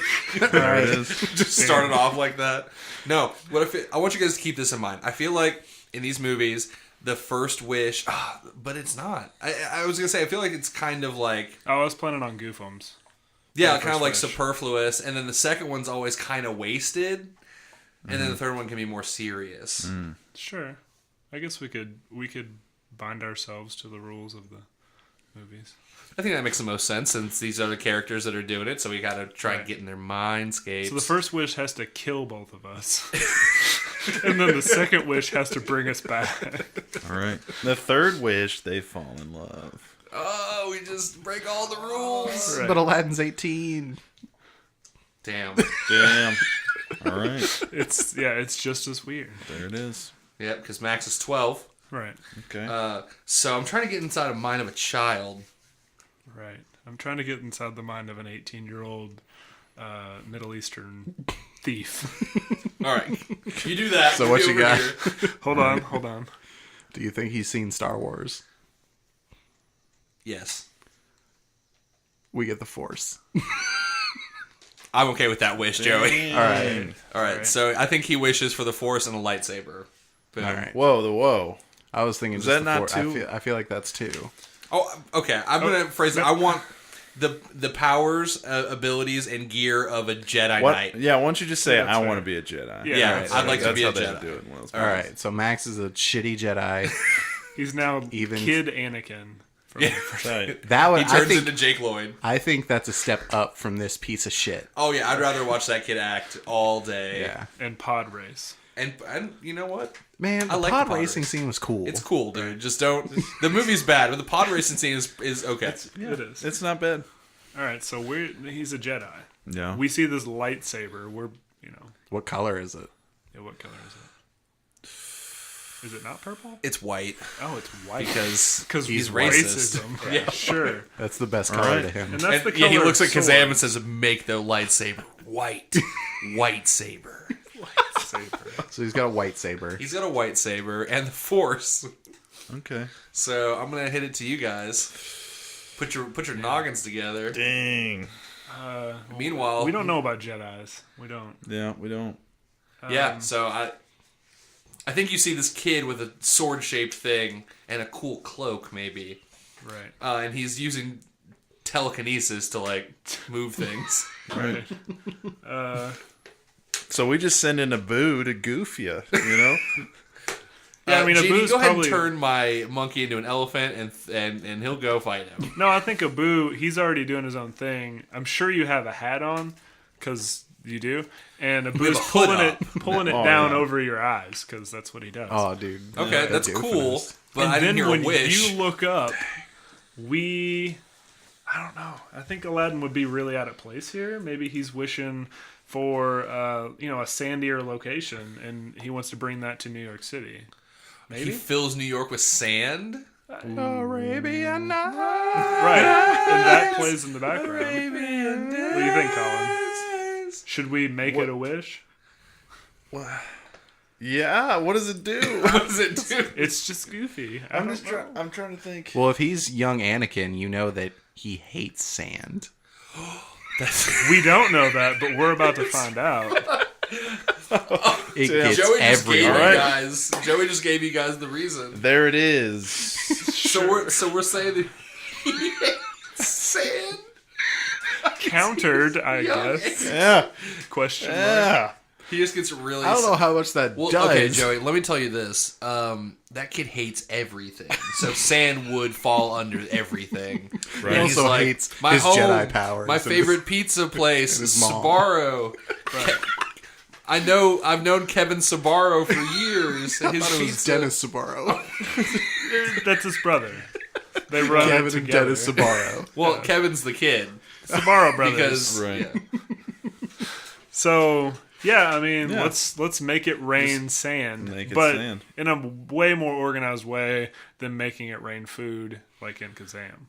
There it is. Just start it off like that. No, I want you guys to keep this in mind. I feel like in these movies, the first wish, but it's not. I was gonna say, I feel like it's kind of like, Oh, I was planning on Goofums. yeah, the kind of like first wish. superfluous, and then the second one's always kind of wasted, and then the third one can be more serious. Sure. I guess we could bind ourselves to the rules of the movies. I think that makes the most sense since these are the characters that are doing it, so we got to try and Right. get in their mindscapes. So the first wish has to kill both of us. And then the second wish has to bring us back. All right. The third wish, they fall in love. Oh, we just break all the rules. Right. But Aladdin's 18. Damn. Damn. All right. It's just as weird. There it is. Yep, because Max is 12. Right. Okay. So I'm trying to get inside the mind of a child. Right. I'm trying to get inside the mind of an 18-year-old Middle Eastern thief. All right, you do that. So We'll what be you over got? here. Hold on. Do you think he's seen Star Wars? Yes, We get the Force. I'm okay with that wish, Joey. All right. All right, so I think he wishes for the Force and a lightsaber. Boom. All right. Whoa. I was thinking Is just that the not Force. two? I feel like that's 2. Oh, okay. I'm gonna phrase it. I want the powers, abilities, and gear of a Jedi What? Knight. Yeah, why don't you just say, That's I fair. want to be a Jedi? Yeah, Yeah, right, I'd like to That's be how a they Jedi. do it in one of those All right. So Max is a shitty Jedi. He's now Even- Kid Anakin. Yeah. Right. That would He turns I think. into Jake Lloyd. I think that's a step up from this piece of shit. Oh yeah, I'd rather watch that kid act all day. Yeah. And Pod Race. And you know what? Man, I the like pod the pod racing race. scene was cool. It's cool, dude. Just don't. The movie's bad, but the pod racing scene is okay. It is. It's not bad. All right, so he's a Jedi. Yeah. We see this lightsaber. We're, What color is it? yeah, what color is it? Is it not purple? It's white Oh, it's white. because he's racist. racist. Yeah, sure. That's the best color to him. And that's the And, color he looks of at Kazam and swords. says, "Make the lightsaber white, white saber." Saber. So he's got a white saber. He's got a white saber and the Force. Okay. So I'm gonna hit it to you guys. Put your noggins together. Dang. Meanwhile, We don't know about Jedis. We don't. Yeah, we don't. Yeah, so I think you see this kid with a sword-shaped thing and a cool cloak, maybe, Right. and he's using telekinesis to like move things. Right. So we just send in a boo to goof you, you know? Yeah, I mean, Genie, Abu's go ahead probably. and turn my monkey into an elephant, and he'll go fight him. No, I think Abu, he's already doing his own thing. I'm sure you have a hat on, because you do. And Abu's a hood pulling it Oh, down yeah. over your eyes, because that's what he does. Oh, dude. Okay, that's doofus. cool, but and I didn't then hear when a wish. you look up, I don't know. I think Aladdin would be really out of place here. Maybe he's wishing for a sandier location, and he wants to bring that to New York City. He Maybe fills New York with sand. Arabian Nights. right, and that plays in the background. What do you think, Colin? Should we make it a wish? Yeah, what does it do? What does it do? It's just goofy. I'm trying to think. Well, if he's young Anakin, you know that he hates sand. We don't know that, but we're about to find out. It Damn. gets Joey just gave you everywhere. guys. Joey just gave you guys the reason. There it is. So we're saying that he hates sand. Countered, I Young guess. Yeah. Question mark. Yeah. He just gets really. I don't know how much that Well, does. okay, Joey. Let me tell you this. That kid hates everything. So sand would fall under everything. Right. He And he's also like, hates my his home, Jedi powers. My and favorite pizza place, his mom. Sbarro. I've known Kevin Sbarro for years, and his I thought it was pizza. Dennis Sbarro. That's his brother. They run it Kevin and together. Dennis Sbarro. Well, Kevin's the kid Sabaro brothers. because Right. yeah. So yeah, I mean, Yeah. let's make it rain sand, make it but sand. in a way more organized way than making it rain food, like in Kazam.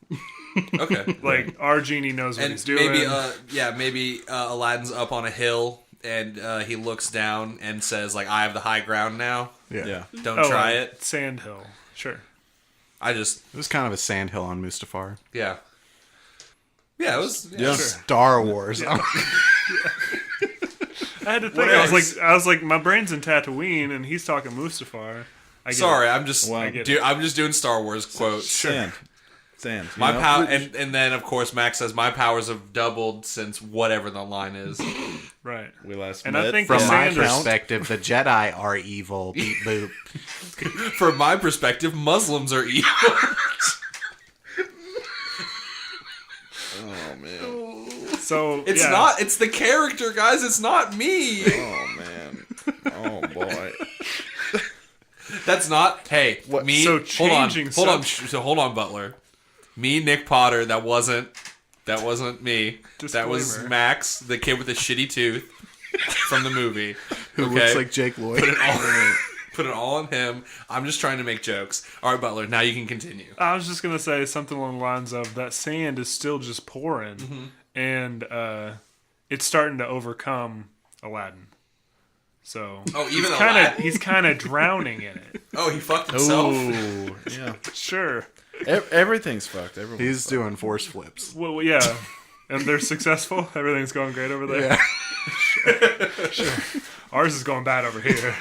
Okay. Like our genie knows what And he's doing. maybe Aladdin's up on a hill and he looks down and says, like, "I have the high ground now. Yeah. Don't try like it." Sand Hill, sure. I just It was kind of a sandhill on Mustafar. yeah. Yeah, it was Yeah. sure. Star Wars. I had to think. What I was like, my brain's in Tatooine, and he's talking Mustafar. I get Sorry, I'm just Well, I'm just doing Star Wars quotes. Sand. Sand. you My know? power, and then of course Max says my powers have doubled since whatever the line is. it. Right. We last And met. I think From the my Sanders- perspective, the Jedi are evil. Beep boop. From my perspective, Muslims are evil. Oh man. So It's yeah. not. It's the character, guys. It's not me. Oh man. Oh boy. That's not. Hey, me. So hold on. changing Hold on. subject- So hold on, Butler. Me, Nick Potter. That wasn't me. That was Disclaimer. Max, the kid with the shitty tooth from the movie. Who Okay? looks like Jake Lloyd. Put it all on him. I'm just trying to make jokes. All right, Butler. Now you can continue. I was just gonna say something along the lines of that sand is still just pouring, Mm-hmm. and it's starting to overcome Aladdin. So Oh, even he's kind of drowning in it. Oh, he fucked himself. Oh yeah. Sure. Everything's fucked. Everyone's He's fucked. doing force flips. Well, yeah. And they're successful. Everything's going great over there. Yeah. Sure. Ours is going bad over here.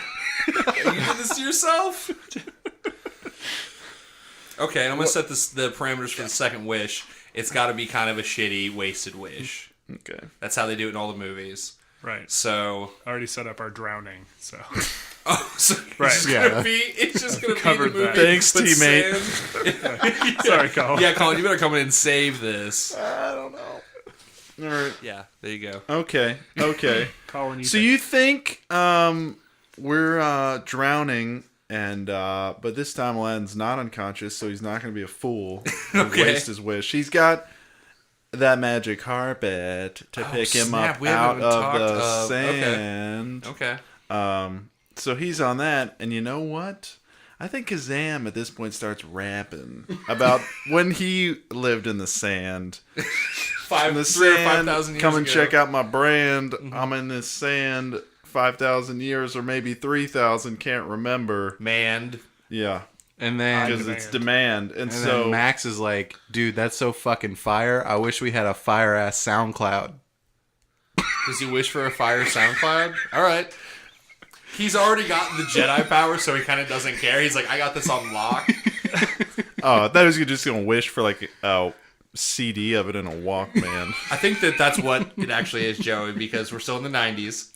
You did this to yourself? Okay, and I'm gonna set the parameters for the second wish. It's got to be kind of a shitty, wasted wish. Okay. That's how they do it in all the movies. Right. So, I already set up our drowning. So so Right. it's just gonna be Covered the movie. that. Thanks, but teammate. sand- sorry, Colin. Yeah, Colin, you better come in and save this. I don't know. All right. Yeah, there you go. Okay. Okay. Colin, you So think- you think we're drowning, and but this time Aladdin's not unconscious, so he's not going to be a fool and Okay. waste his wish. He's got that magic carpet to pick him snap, up we out haven't of talked the of- okay. sand. Okay. So he's on that, and you know what? I think Kazaam at this point starts rapping about when he lived in the sand. In the 3 or sand, 5,000 years come and ago. check out my brand. I'm in this sand 5,000 years or maybe 3,000, can't remember. Manned. Yeah, And then because it's demand. And then so Max is like, dude, that's so fucking fire. I wish we had a fire ass SoundCloud. Does he wish for a fire SoundCloud? All right. He's already got the Jedi power, so he kind of doesn't care. He's like, I got this on lock. I thought he was just going to wish for like a CD of it in a Walkman. I think that's what it actually is, Joey, because we're still in the 90s.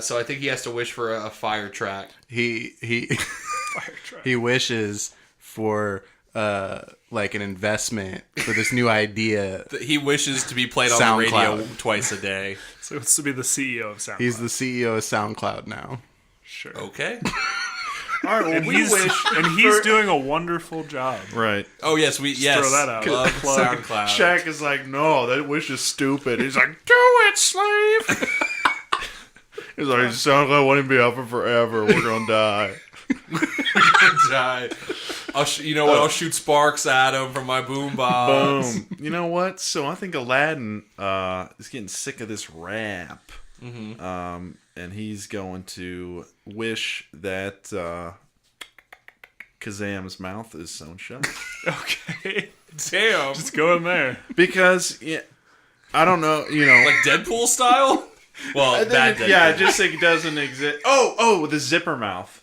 So I think he has to wish for a fire track. He Fire truck. he wishes for like an investment for this new idea. He wishes to be played on the SoundCloud. radio twice a day. So it's to be the CEO of SoundCloud. He's the CEO of SoundCloud now. sure. Okay. All right, well, And we he's, wish. and he's doing a wonderful job. Right. Oh, yes. Yes. throw that out. Love Plug. SoundCloud. Shaq is like, no, that wish is stupid. He's like, do it, slave. He's like, SoundCloud won't be up for forever. We're going to die. Die. You know what? I'll shoot sparks at him from my boombox. Boom. You know what? So I think Aladdin is getting sick of this rap. And he's going to wish that Kazaam's mouth is sewn shut. Okay. Damn. Just go in there. Because, yeah, I don't know, Like Deadpool style? Well, bad Deadpool. I just think it doesn't exist. Oh, the zipper mouth.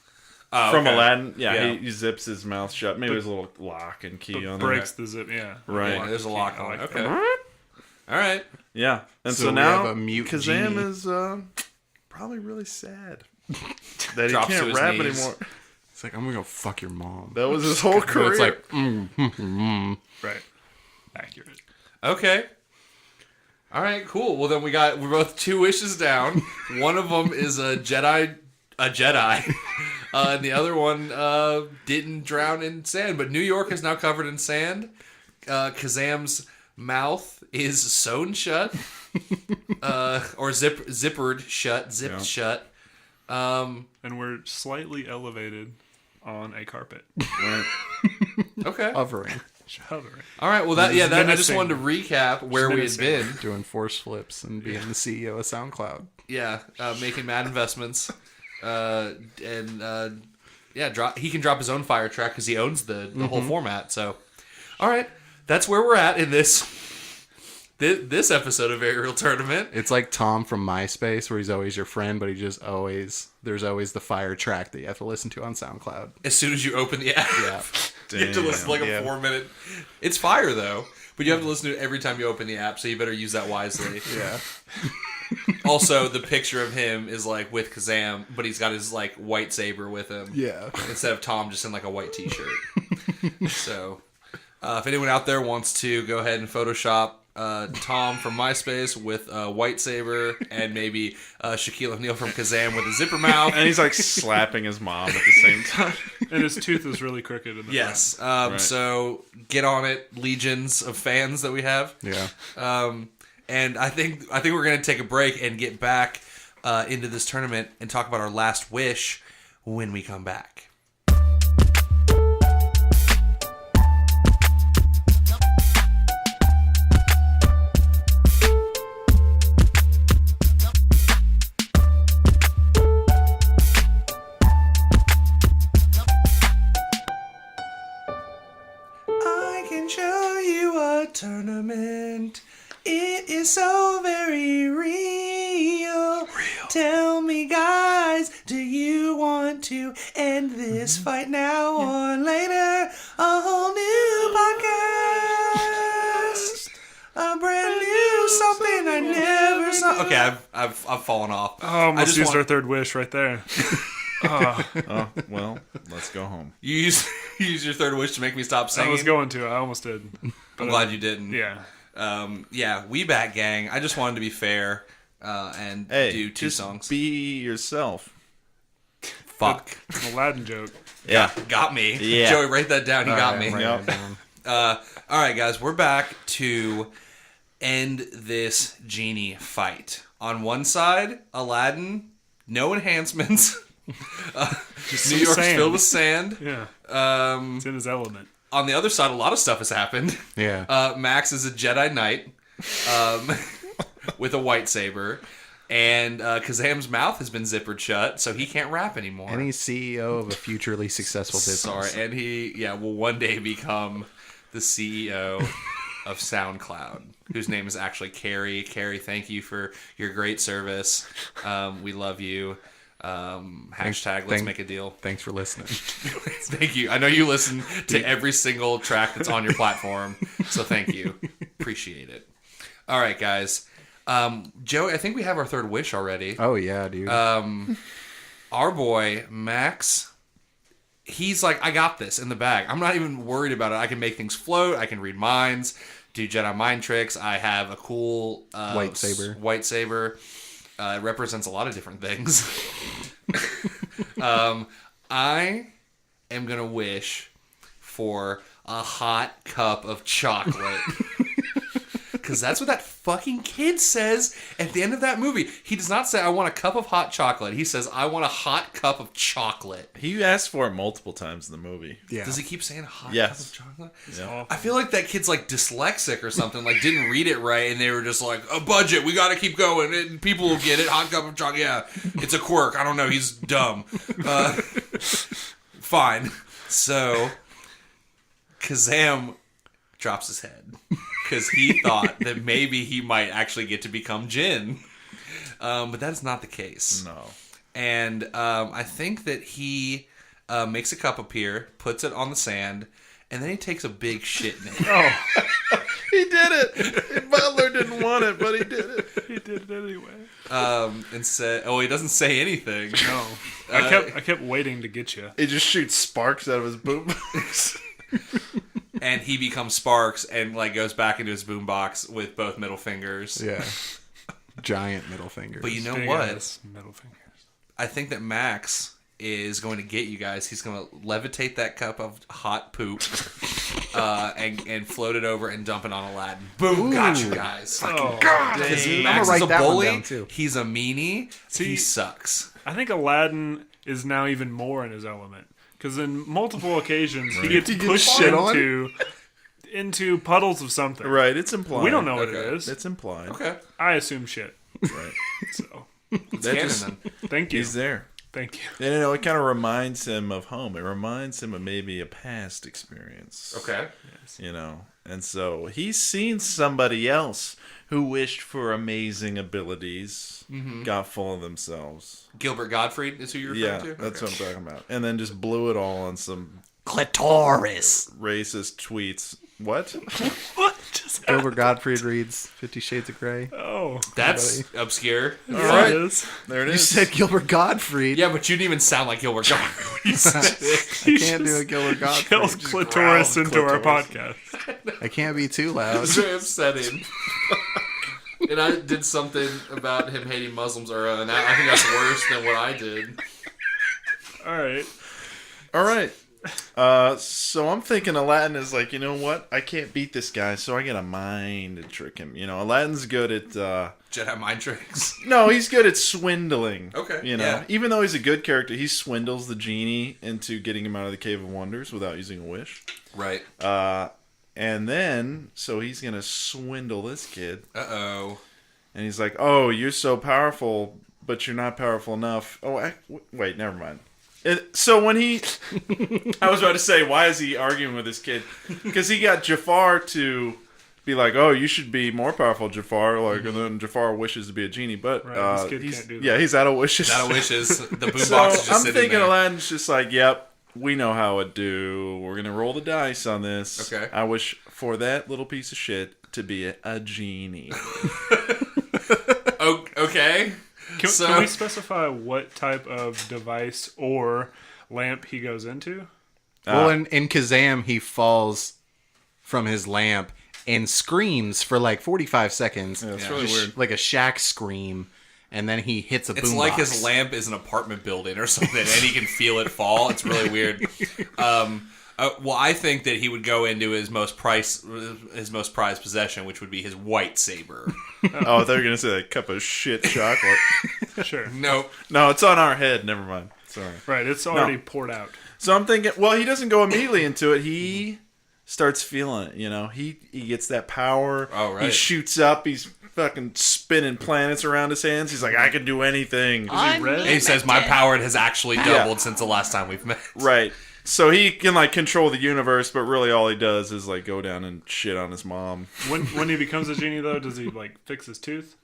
Oh, From okay. Aladdin. Yeah, Yeah. He zips his mouth shut. Maybe there's a little lock and key on Breaks the zip. Yeah. there. Yeah, Right. there's a lock on I it. like Okay. All right. Yeah. And So so, we now have a mute Kazaam genie. is probably really sad that he Drops to can't his rap knees. anymore. It's like, I'm gonna go fuck your mom. That was his whole But career. it's like, Right. Accurate. Okay. All right, cool. Well, then we're both 2 wishes down. One of them is a Jedi, and the other one didn't drown in sand. But New York is now covered in sand. Kazaam's mouth is sewn shut, or zippered shut, zipped shut. And we're slightly elevated on a carpet. Right. Okay. hovering, Hovering. All right. Well, I just menacing. wanted to recap where we had been. doing force flips and being the CEO of SoundCloud. Yeah, making mad investments, he can drop his own fire track because he owns the whole format. So, all right, that's where we're at in this episode of Very Real Tournament. It's like Tom from MySpace, where he's always your friend, but there's always the fire track that you have to listen to on SoundCloud. As soon as you open the app, Yeah. you have to listen to like a Yeah. 4-minute. It's fire though, but you have to listen to it every time you open the app, so you better use that wisely. Yeah. Also, the picture of him is like with Kazaam, but he's got his like white saber with him. Yeah. Instead of Tom just in like a white t-shirt. So, if anyone out there wants to go ahead and Photoshop Tom from MySpace with a white saber and maybe Shaquille O'Neal from Kazaam with a zipper mouth. And he's like slapping his mom at the same time. And his tooth is really crooked in the Yes. Right. So get on it, legions of fans that we have. Yeah. And I think we're gonna take a break and get back into this tournament and talk about our last wish when we come back. I can show you a tournament. It is so very real. Tell me, guys, do you want to end this fight now or later? A whole new podcast. A brand new something I never saw. Okay, I've fallen off. Oh, almost just used want- our third wish right there. Oh, well, let's go home. You use your third wish to make me stop singing. I was going to. I almost did. I'm glad you didn't. Yeah. We back gang. I just wanted to be fair and Hey, do 2 just songs. be yourself. Fuck. An Aladdin joke. Yeah. Got me. Yeah. Joey, write that down. You got me. Yep. All right, guys. We're back to end this genie fight. On one side, Aladdin, no enhancements, New York's sand. filled with sand. Yeah, it's in his element. On the other side, a lot of stuff has happened. Yeah. Max is a Jedi Knight with a lightsaber. And Kazaam's mouth has been zippered shut, so he can't rap anymore. And he's CEO of a futurely successful business. Sorry, and he will one day become the CEO of SoundCloud, whose name is actually Carrie. Carrie, thank you for your great service. We love you. Hashtag let's make a deal. Thanks for listening. Thank you. I know you listen to every single track that's on your platform, so thank you. Appreciate it. All right, guys. Joey, I think we have our third wish already. Oh, yeah, dude. Our boy, Max, he's like, I got this in the bag. I'm not even worried about it. I can make things float. I can read minds, do Jedi mind tricks. I have a cool lightsaber. It represents a lot of different things. I am going to wish for a hot cup of chocolate. Because that's what that fucking kid says at the end of that movie. He does not say, I want a cup of hot chocolate. He says, I want a hot cup of chocolate. He asked for it multiple times in the movie. Yeah. Does he keep saying hot Yes. cup of chocolate? Yeah. I feel like that kid's like dyslexic or something. Like didn't read it right, and they were just like, a budget. We got to keep going, and people will get it. Hot cup of chocolate. Yeah, it's a quirk. I don't know. He's dumb. Fine. So Kazaam drops his head because he thought that maybe he might actually get to become Jin, but that is not the case. No. And I think that he makes a cup appear, puts it on the sand, and then he takes a big shit in it. Oh, He did it. Butler didn't want it, but he did it. he did it anyway. And said, "Oh, he doesn't say anything." No, I kept waiting to get you. He just shoots sparks out of his boob. And he becomes Sparks and like goes back into his boombox with both middle fingers. Yeah. Giant middle fingers. But you know Big what? ass middle fingers. I think that Max is going to get you guys. He's going to levitate that cup of hot poop and float it over and dump it on Aladdin. Boom! Got you guys. Oh, Because dang. Max I'm is gonna a write that one bully. down, too. He's a meanie. See- He sucks. I think Aladdin is now even more in his element because in multiple occasions he gets He gets pushed shit on? into puddles of something. Right, it's implied. We don't know what Okay. it is. It's implied. Okay. I assume shit. Right. So It's That canon just- then. thank you. He's there. Thank you. And it kind of reminds him of home. It reminds him of maybe a past experience. Okay. And so he's seen somebody else who wished for amazing abilities, got full of themselves. Gilbert Gottfried is who you're Yeah, referring to? that's what I'm talking about. And then just blew it all on some Clitoris. racist tweets. What? What just Gilbert Gottfried reads 50 Shades of Grey. Oh, That's obscure. All there right. it is. There it You is. said Gilbert Gottfried. Yeah, but you didn't even sound like Gilbert Gottfried when you said it. I can't do a Gilbert Gottfried. Yells clitoris into our podcast. I can't be too loud. It's very upsetting. And I did something about him hating Muslims earlier, and I think that's worse than what I did. All right. All right. So I'm thinking Aladdin is like, you know what? I can't beat this guy, so I got a mind to trick him. Aladdin's good at... Jedi mind tricks. No, he's good at swindling. Okay, Yeah. Even though he's a good character, he swindles the genie into getting him out of the Cave of Wonders without using a wish. Right. And then, so he's going to swindle this kid. Uh-oh. And he's like, oh, you're so powerful, but you're not powerful enough. Oh, wait, never mind. So when he... I was about to say, why is he arguing with this kid? Because he got Jafar to be like, oh, you should be more powerful, Jafar. Like, and then Jafar wishes to be a genie, but Right, this kid can't do that. yeah, he's out of wishes. Out of wishes. The boombox So is just I'm sitting thinking there. Aladdin's just like, yep, we know how it do. We're gonna roll the dice on this. Okay. I wish for that little piece of shit to be a genie. Okay. Can we specify what type of device or lamp he goes into? Well, in Kazaam, he falls from his lamp and screams for like 45 seconds. Yeah, it's Yeah. really Just weird. like a Shaq scream, and then he hits a boombox. It's like his lamp is an apartment building or something, and he can feel it fall. It's really weird. Well, I think that he would go into his most prized possession, which would be his white saber. Oh, I thought you were gonna say that cup of shit chocolate. Sure. Nope. No, it's on our head. Never mind. Sorry. Right, it's already poured out. So I'm thinking, well, he doesn't go immediately into it. He starts feeling it, He gets that power. Oh, right. He shoots up. He's fucking spinning planets around his hands. He's like, I can do anything. And he says, my power has actually doubled since the last time we've met. Right. So he can, control the universe, but really all he does is, go down and shit on his mom. When he becomes a genie, though, does he, fix his tooth?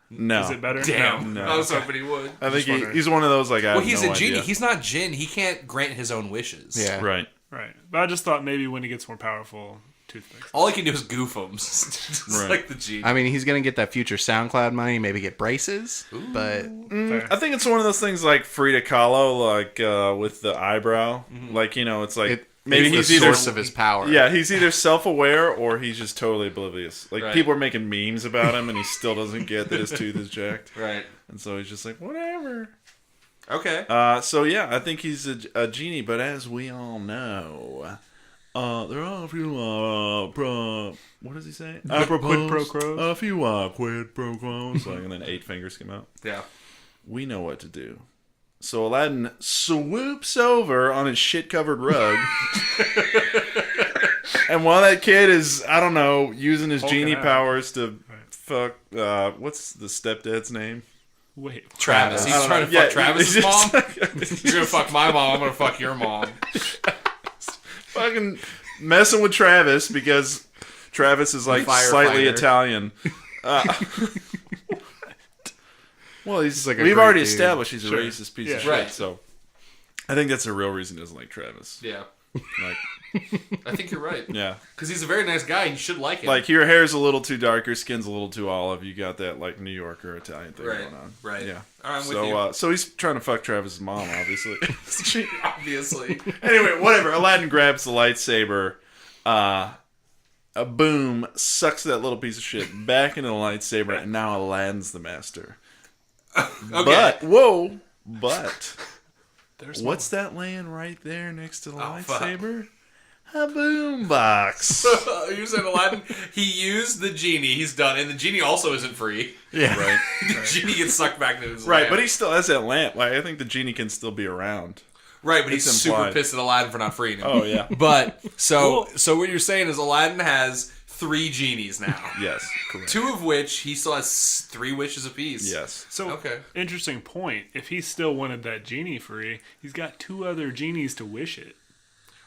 No. Is it better? Damn. No. I was hoping he would. I think he's one of those, Well, he's a genie. Idea. He's not Jinn. He can't grant his own wishes. Yeah. Right. Right. But I just thought maybe when he gets more powerful, toothpicks. All he can do is goof him. Just Right. like the genie. I mean, he's gonna get that future SoundCloud money, maybe get braces, but I think it's one of those things like Frida Kahlo, with the eyebrow. It's like maybe it's he's the either source of his power. Yeah, he's either self-aware or he's just totally oblivious. Right. People are making memes about him, and he still doesn't get that his tooth is jacked, Right. and so he's just like, whatever. Okay. So yeah, I think he's a genie, but as we all know, there are a few what does he say? Quid pro quos. A few quid pro quos. And then 8 fingers come out. Yeah. We know what to do. So Aladdin swoops over on his shit-covered rug. And while that kid is, I don't know, using his genie powers to fuck, what's the stepdad's name? Wait. Travis. He's trying to fuck Travis's mom? You're gonna fuck my mom, I'm gonna fuck your mom. Fucking messing with Travis because Travis is slightly Firefighter. Italian. Well, like a we've great already dude. established he's a Sure. racist piece of Yeah. shit. Right. So I think that's a real reason he doesn't like Travis. Yeah. Like, I think you're right. yeah. Because he's a very nice guy. You should like him. Like, your hair's a little too dark, your skin's a little too olive. You got that, New Yorker Italian thing Right, going on. right. Yeah. All right, I'm so, with you. So he's trying to fuck Travis's mom, obviously. Obviously. Anyway, whatever. Aladdin grabs the lightsaber. A boom sucks that little piece of shit back into the lightsaber, and now Aladdin's the master. Okay. But There's what's that laying right there next to the fuck. lightsaber? A boom box. You said Aladdin. He used the genie. He's done, and the genie also isn't free. Yeah. Right. The genie gets sucked back into his Right, lamp. but he still has that lamp. I think the genie can still be around. Right, but he's It's super implied. pissed at Aladdin for not freeing him. Oh, yeah. But so what you're saying is Aladdin has 3 genies now. Yes, correct. 2 of which he still has 3 wishes apiece. Yes. So, Okay. interesting point. If he still wanted that genie free, he's got 2 other genies to wish it.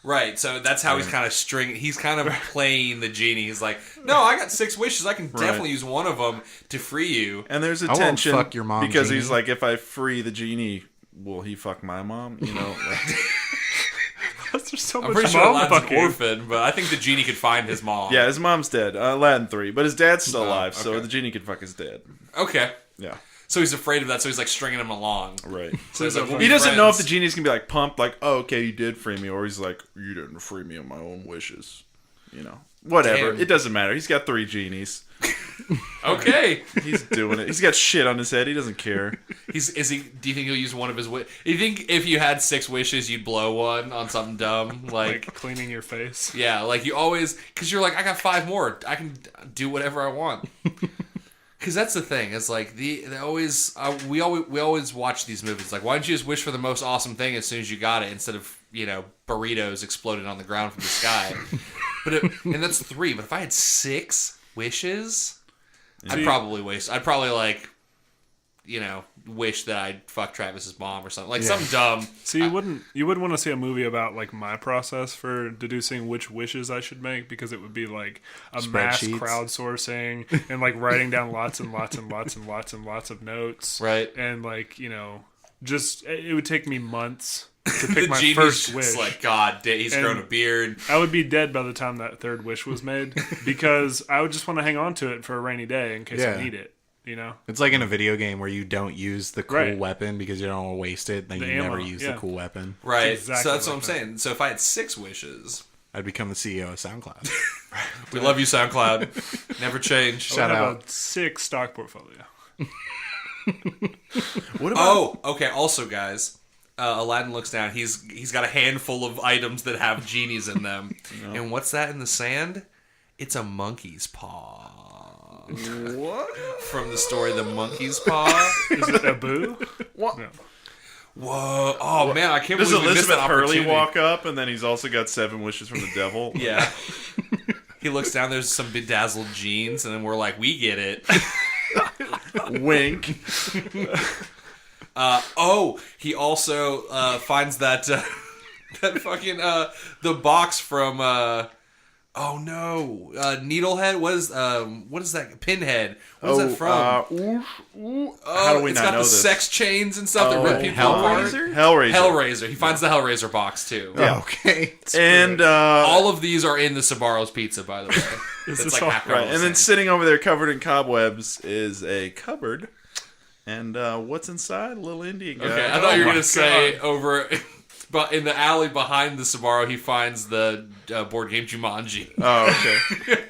Right, so that's how he's kind of he's kind of playing the genie. He's like, no, I got 6 wishes. I can definitely use one of them to free you. And there's a won't tension fuck your mom, because Genie. he's like, if I free the genie, will he fuck my mom? There's so I'm much pretty sure mom Aladdin's fucking. an orphan, but I think the genie could find his mom. Yeah, his mom's dead. Aladdin 3, but his dad's still alive, so okay. the genie could fuck his dad. Okay. Yeah, So he's afraid of that, so he's like stringing him along. right. So he's like, we'll He be doesn't know if friends. the genie's gonna be pumped, oh, okay, you did free me, or he's like, you didn't free me of my own wishes. Whatever. Damn. It doesn't matter. He's got 3 genies. Okay. He's doing it. He's got shit on his head. He doesn't care. Do you think he'll use one of his wishes? You think if you had 6 wishes, you'd blow one on something dumb? Like cleaning your face. Yeah, like you always, because you're like, I got 5 more. I can do whatever I want. Because that's the thing. It's like we always watch these movies. Like, why don't you just wish for the most awesome thing as soon as you got it, instead of burritos exploding on the ground from the sky? And that's 3. But if I had 6 wishes, I'd probably wish that I'd fuck Travis's mom or something, like something dumb. So you wouldn't want to see a movie about my process for deducing which wishes I should make, because it would be like a mass Spreadsheets. crowdsourcing and writing down lots and lots and lots and lots and lots of notes. Right. And just it would take me months to pick my Genie's first just wish. like, God, he's grown a beard. I would be dead by the time that 3rd wish was made, because I would just want to hang on to it for a rainy day in case Yeah. I need it. It's like in a video game where you don't use the cool Right. weapon because you don't want to waste it. Then The you never ammo, use yeah. the cool weapon. Right. exactly So that's what like I'm that. saying. So if I had 6 wishes, I'd become the CEO of SoundCloud. we love you, SoundCloud. Never change. Shout I have out. a 6 stock portfolio. What about? Oh, okay. Also, guys, Aladdin looks down. He's got a handful of items that have genies in them. And what's that in the sand? It's a monkey's paw. What? From the story The Monkey's Paw. Is it Abu? What? No. Whoa! Oh man, I can't Does believe we missed Elizabeth that Hurley opportunity. walk up, and then he's also got 7 wishes from the devil? Yeah. He looks down. There's some bedazzled jeans, and then we're like, "We get it." Wink. He also finds that that fucking the box from Needlehead. What is that? Pinhead. What is that from? How do we It's not got know the this? sex chains and stuff that rip people apart. Hellraiser. Hellraiser. He finds the Hellraiser box too. Yeah. Okay. And All of these are in the Sabaro's pizza, by the way. It's this like all- half right, and then sitting over there covered in cobwebs is a cupboard. And what's inside? A little Indian guy. Okay, I thought you were my gonna say over, but in the alley behind the Sabaro, he finds the board game Jumanji. Oh, okay.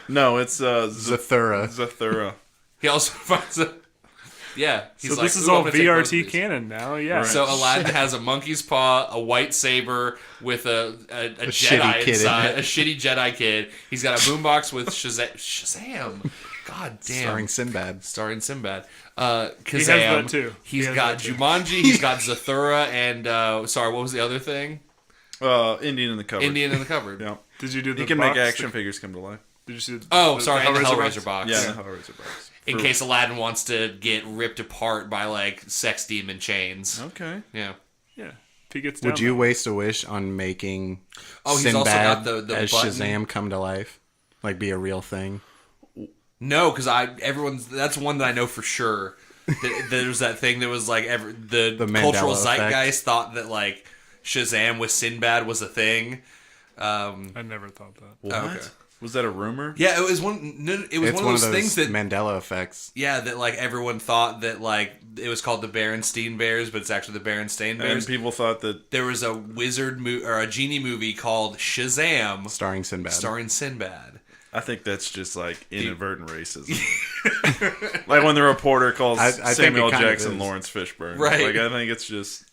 No, it's Zathura. Zathura. He also finds a. Yeah, he's So like, this is "Ooh, I'm all gonna take both of VRT these." canon now. Yeah. Right. So Aladdin has a monkey's paw, a white saber with a shitty Jedi kid in inside, it. a shitty Jedi kid. He's got a boombox with Shazam. God damn. Starring Sinbad. Starring Sinbad. has Kazam. that too. He He's has got that too. Jumanji. He's got Zathura, and what was the other thing? Indian in the cupboard. Indian in the cupboard. Yeah. Did you do the He can box? make action figures come to life. Did you see? The, Oh, the sorry, and the Hellraiser box? box. Yeah, the Hellraiser box. In case Aladdin wants to get ripped apart by like sex demon chains. Okay. Yeah. Yeah. If he gets down Would you there. waste a wish on making Oh, he's Sinbad also got the as button. Shazam come to life? Like be a real thing? No, because that's one that I know for sure. There's that thing that was like the Mandela cultural effect. zeitgeist thought that like Shazam with Sinbad was a thing. I never thought that. What? Okay. Was that a rumor? Yeah, it was one. No, it was It's one of those things that Mandela effects. yeah, that like everyone thought that like it was called the Berenstain Bears, but it's actually the Berenstain And Bears. people thought that There was a or a genie movie called Shazam, Starring Sinbad. starring Sinbad. I think that's just like inadvertent racism. Like when the reporter calls I think Samuel it kind of Jackson is. Lawrence Fishburne. Right. Like I think it's just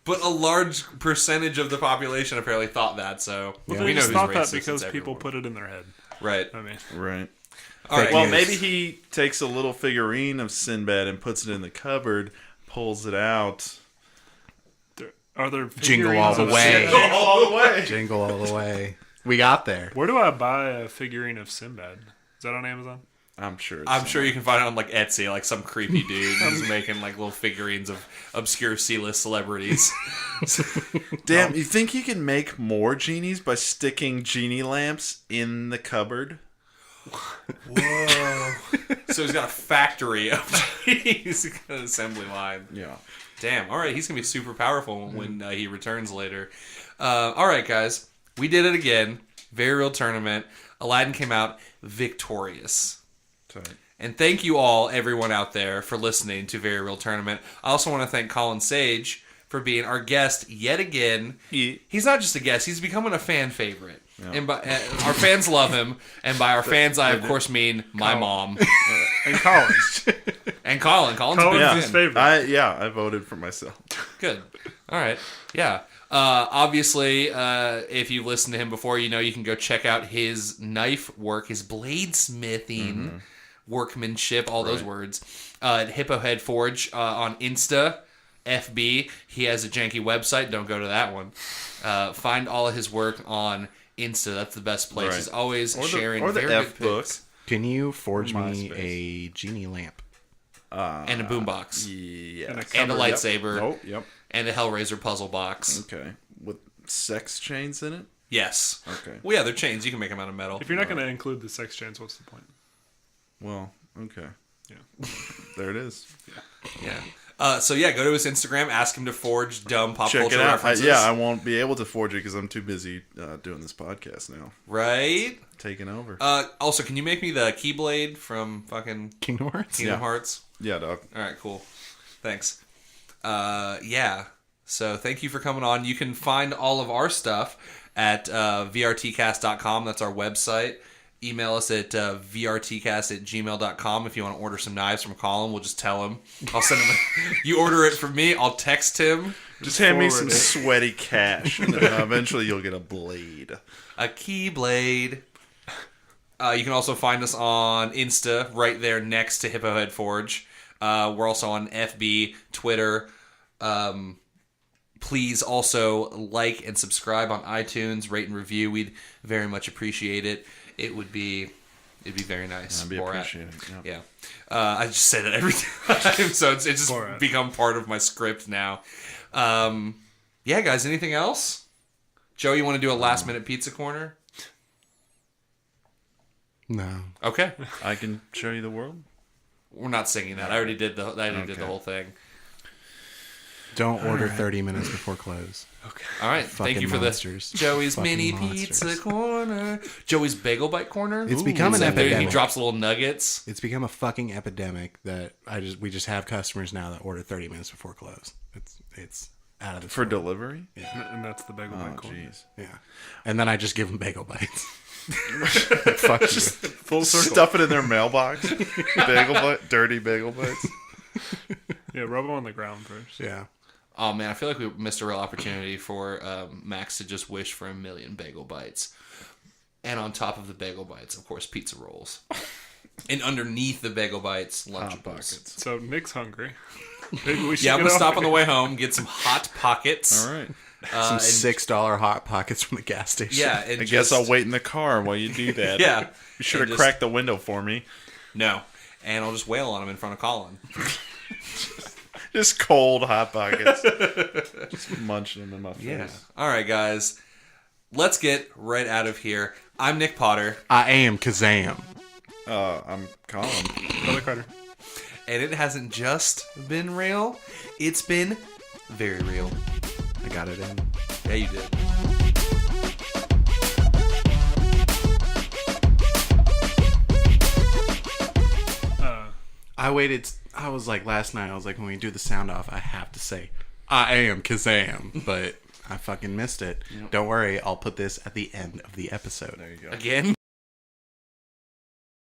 But a large percentage of the population apparently thought that. So Well, we they know just who's thought that racist. because It's people everyone. put it in their head. Right. I mean, right. All right. Well, news. maybe he takes a little figurine of Sinbad and puts it in the cupboard, pulls it out. are there Jingle all figurines the of way. Sinbad? All the way. Jingle all the way. We got there. Where do I buy a figurine of Sinbad? Is that on Amazon? I'm sure. I'm sure you can find it on like Etsy, like some creepy dude who's making like little figurines of obscure C-list celebrities. Damn, you think you can make more genies by sticking genie lamps in the cupboard? Whoa! So he's got a factory of he's got an assembly line. Yeah. Damn. All right, he's gonna be super powerful when he returns later. All right, guys, we did it again. Very real tournament. Aladdin came out victorious. Tight. And thank you all, everyone out there, for listening to Very Real Tournament. I also want to thank Colin Sage for being our guest yet again. Yeah. He's not just a guest; he's becoming a fan favorite. And by, our fans love him. And by our fans, I of course mean my mom And Collins. and Colin. Colin's a Colin's big his fan. favorite. I voted for myself. Good. All right. Yeah. Obviously, if you've listened to him before, you know you can go check out his knife work, his bladesmithing workmanship, all those words. At Hippo Head Forge on Insta, FB. He has a janky website. Don't go to that one. Find all of his work on Insta. That's the best place. Right. He's always Or the- sharing or the very F good book. pics. Can you forge me MySpace. a genie lamp? And a boombox. Yeah. And a And a cupboard. lightsaber. Oh, yep. And a Hellraiser puzzle box. Okay. With sex chains in it? Yes. Okay. Well, yeah, they're chains. You can make them out of metal. If you're not going to include the sex chains, what's the point? Well, okay. Yeah. There it is. Yeah. So yeah, go to his Instagram, ask him to forge dumb pop Check culture it out. references. I won't be able to forge it because I'm too busy doing this podcast now. Right. Taking over. Also, can you make me the Keyblade from fucking Kingdom Hearts? Kingdom Yeah. Hearts? Yeah, dog. All right, cool. Thanks. Yeah. So thank you for coming on. You can find all of our stuff at vrtcast.com. That's our website. Email us at vrtcast@gmail.com if you want to order some knives from Colin. We'll just tell him. I'll send him. You order it from me. I'll text him. Just hand me some forward it. sweaty cash, and then eventually you'll get a blade. A Keyblade. You can also find us on Insta, right there next to Hippo Head Forge. We're also on FB, Twitter, Please also like and subscribe on iTunes, rate and review. We'd very much appreciate it. It'd be very nice. That'd be appreciated. Yeah. I just say that every time, so it's just Borat. become part of my script now. Yeah, guys, anything else? Joe, you want to do a last minute pizza corner? No. Okay. I can show you the world. We're not singing that. I already did the whole thing. Don't order 30 minutes before close. Okay. All right. Fucking Thank you for monsters. this. Joey's Fucking mini monsters. pizza corner. Joey's bagel bite corner. It's become an He epidemic. drops little nuggets. It's become a fucking epidemic that we just have customers now that order 30 minutes before close. It's out of the For delivery? And that's the bagel Oh, bite corner. jeez. Yeah. And then I just give them bagel bites. Fuck you. Full circle. Stuff it in their mailbox. Dirty bagel bites. Yeah, rub them on the ground first. Yeah. Oh man, I feel like we missed a real opportunity for Max to just wish for 1 million bagel bites, and on top of the bagel bites, of course, pizza rolls, and underneath the bagel bites, lunchables. Pockets. So Nick's hungry. Maybe we should Yeah, I'm get gonna off stop on the here. way home, get some hot pockets. All right. Some $6 hot pockets from the gas station. Yeah, and I guess I'll wait in the car while you do that. Yeah, You should And have just- cracked the window for me. No, and I'll just wail on him in front of Colin. Just cold Hot Pockets. Just munching them in my face. Yeah. All right, guys, let's get right out of here. I'm Nick Potter, I am Kazam. I'm Colin. Brother Carter. and it hasn't just been real; it's been very real. I got it in. Yeah, you did. I was like last night, I was like, when we do the sound off, I have to say, I am Kazam. But I fucking missed it. Don't worry, I'll put this at the end of the episode. There you go. Again.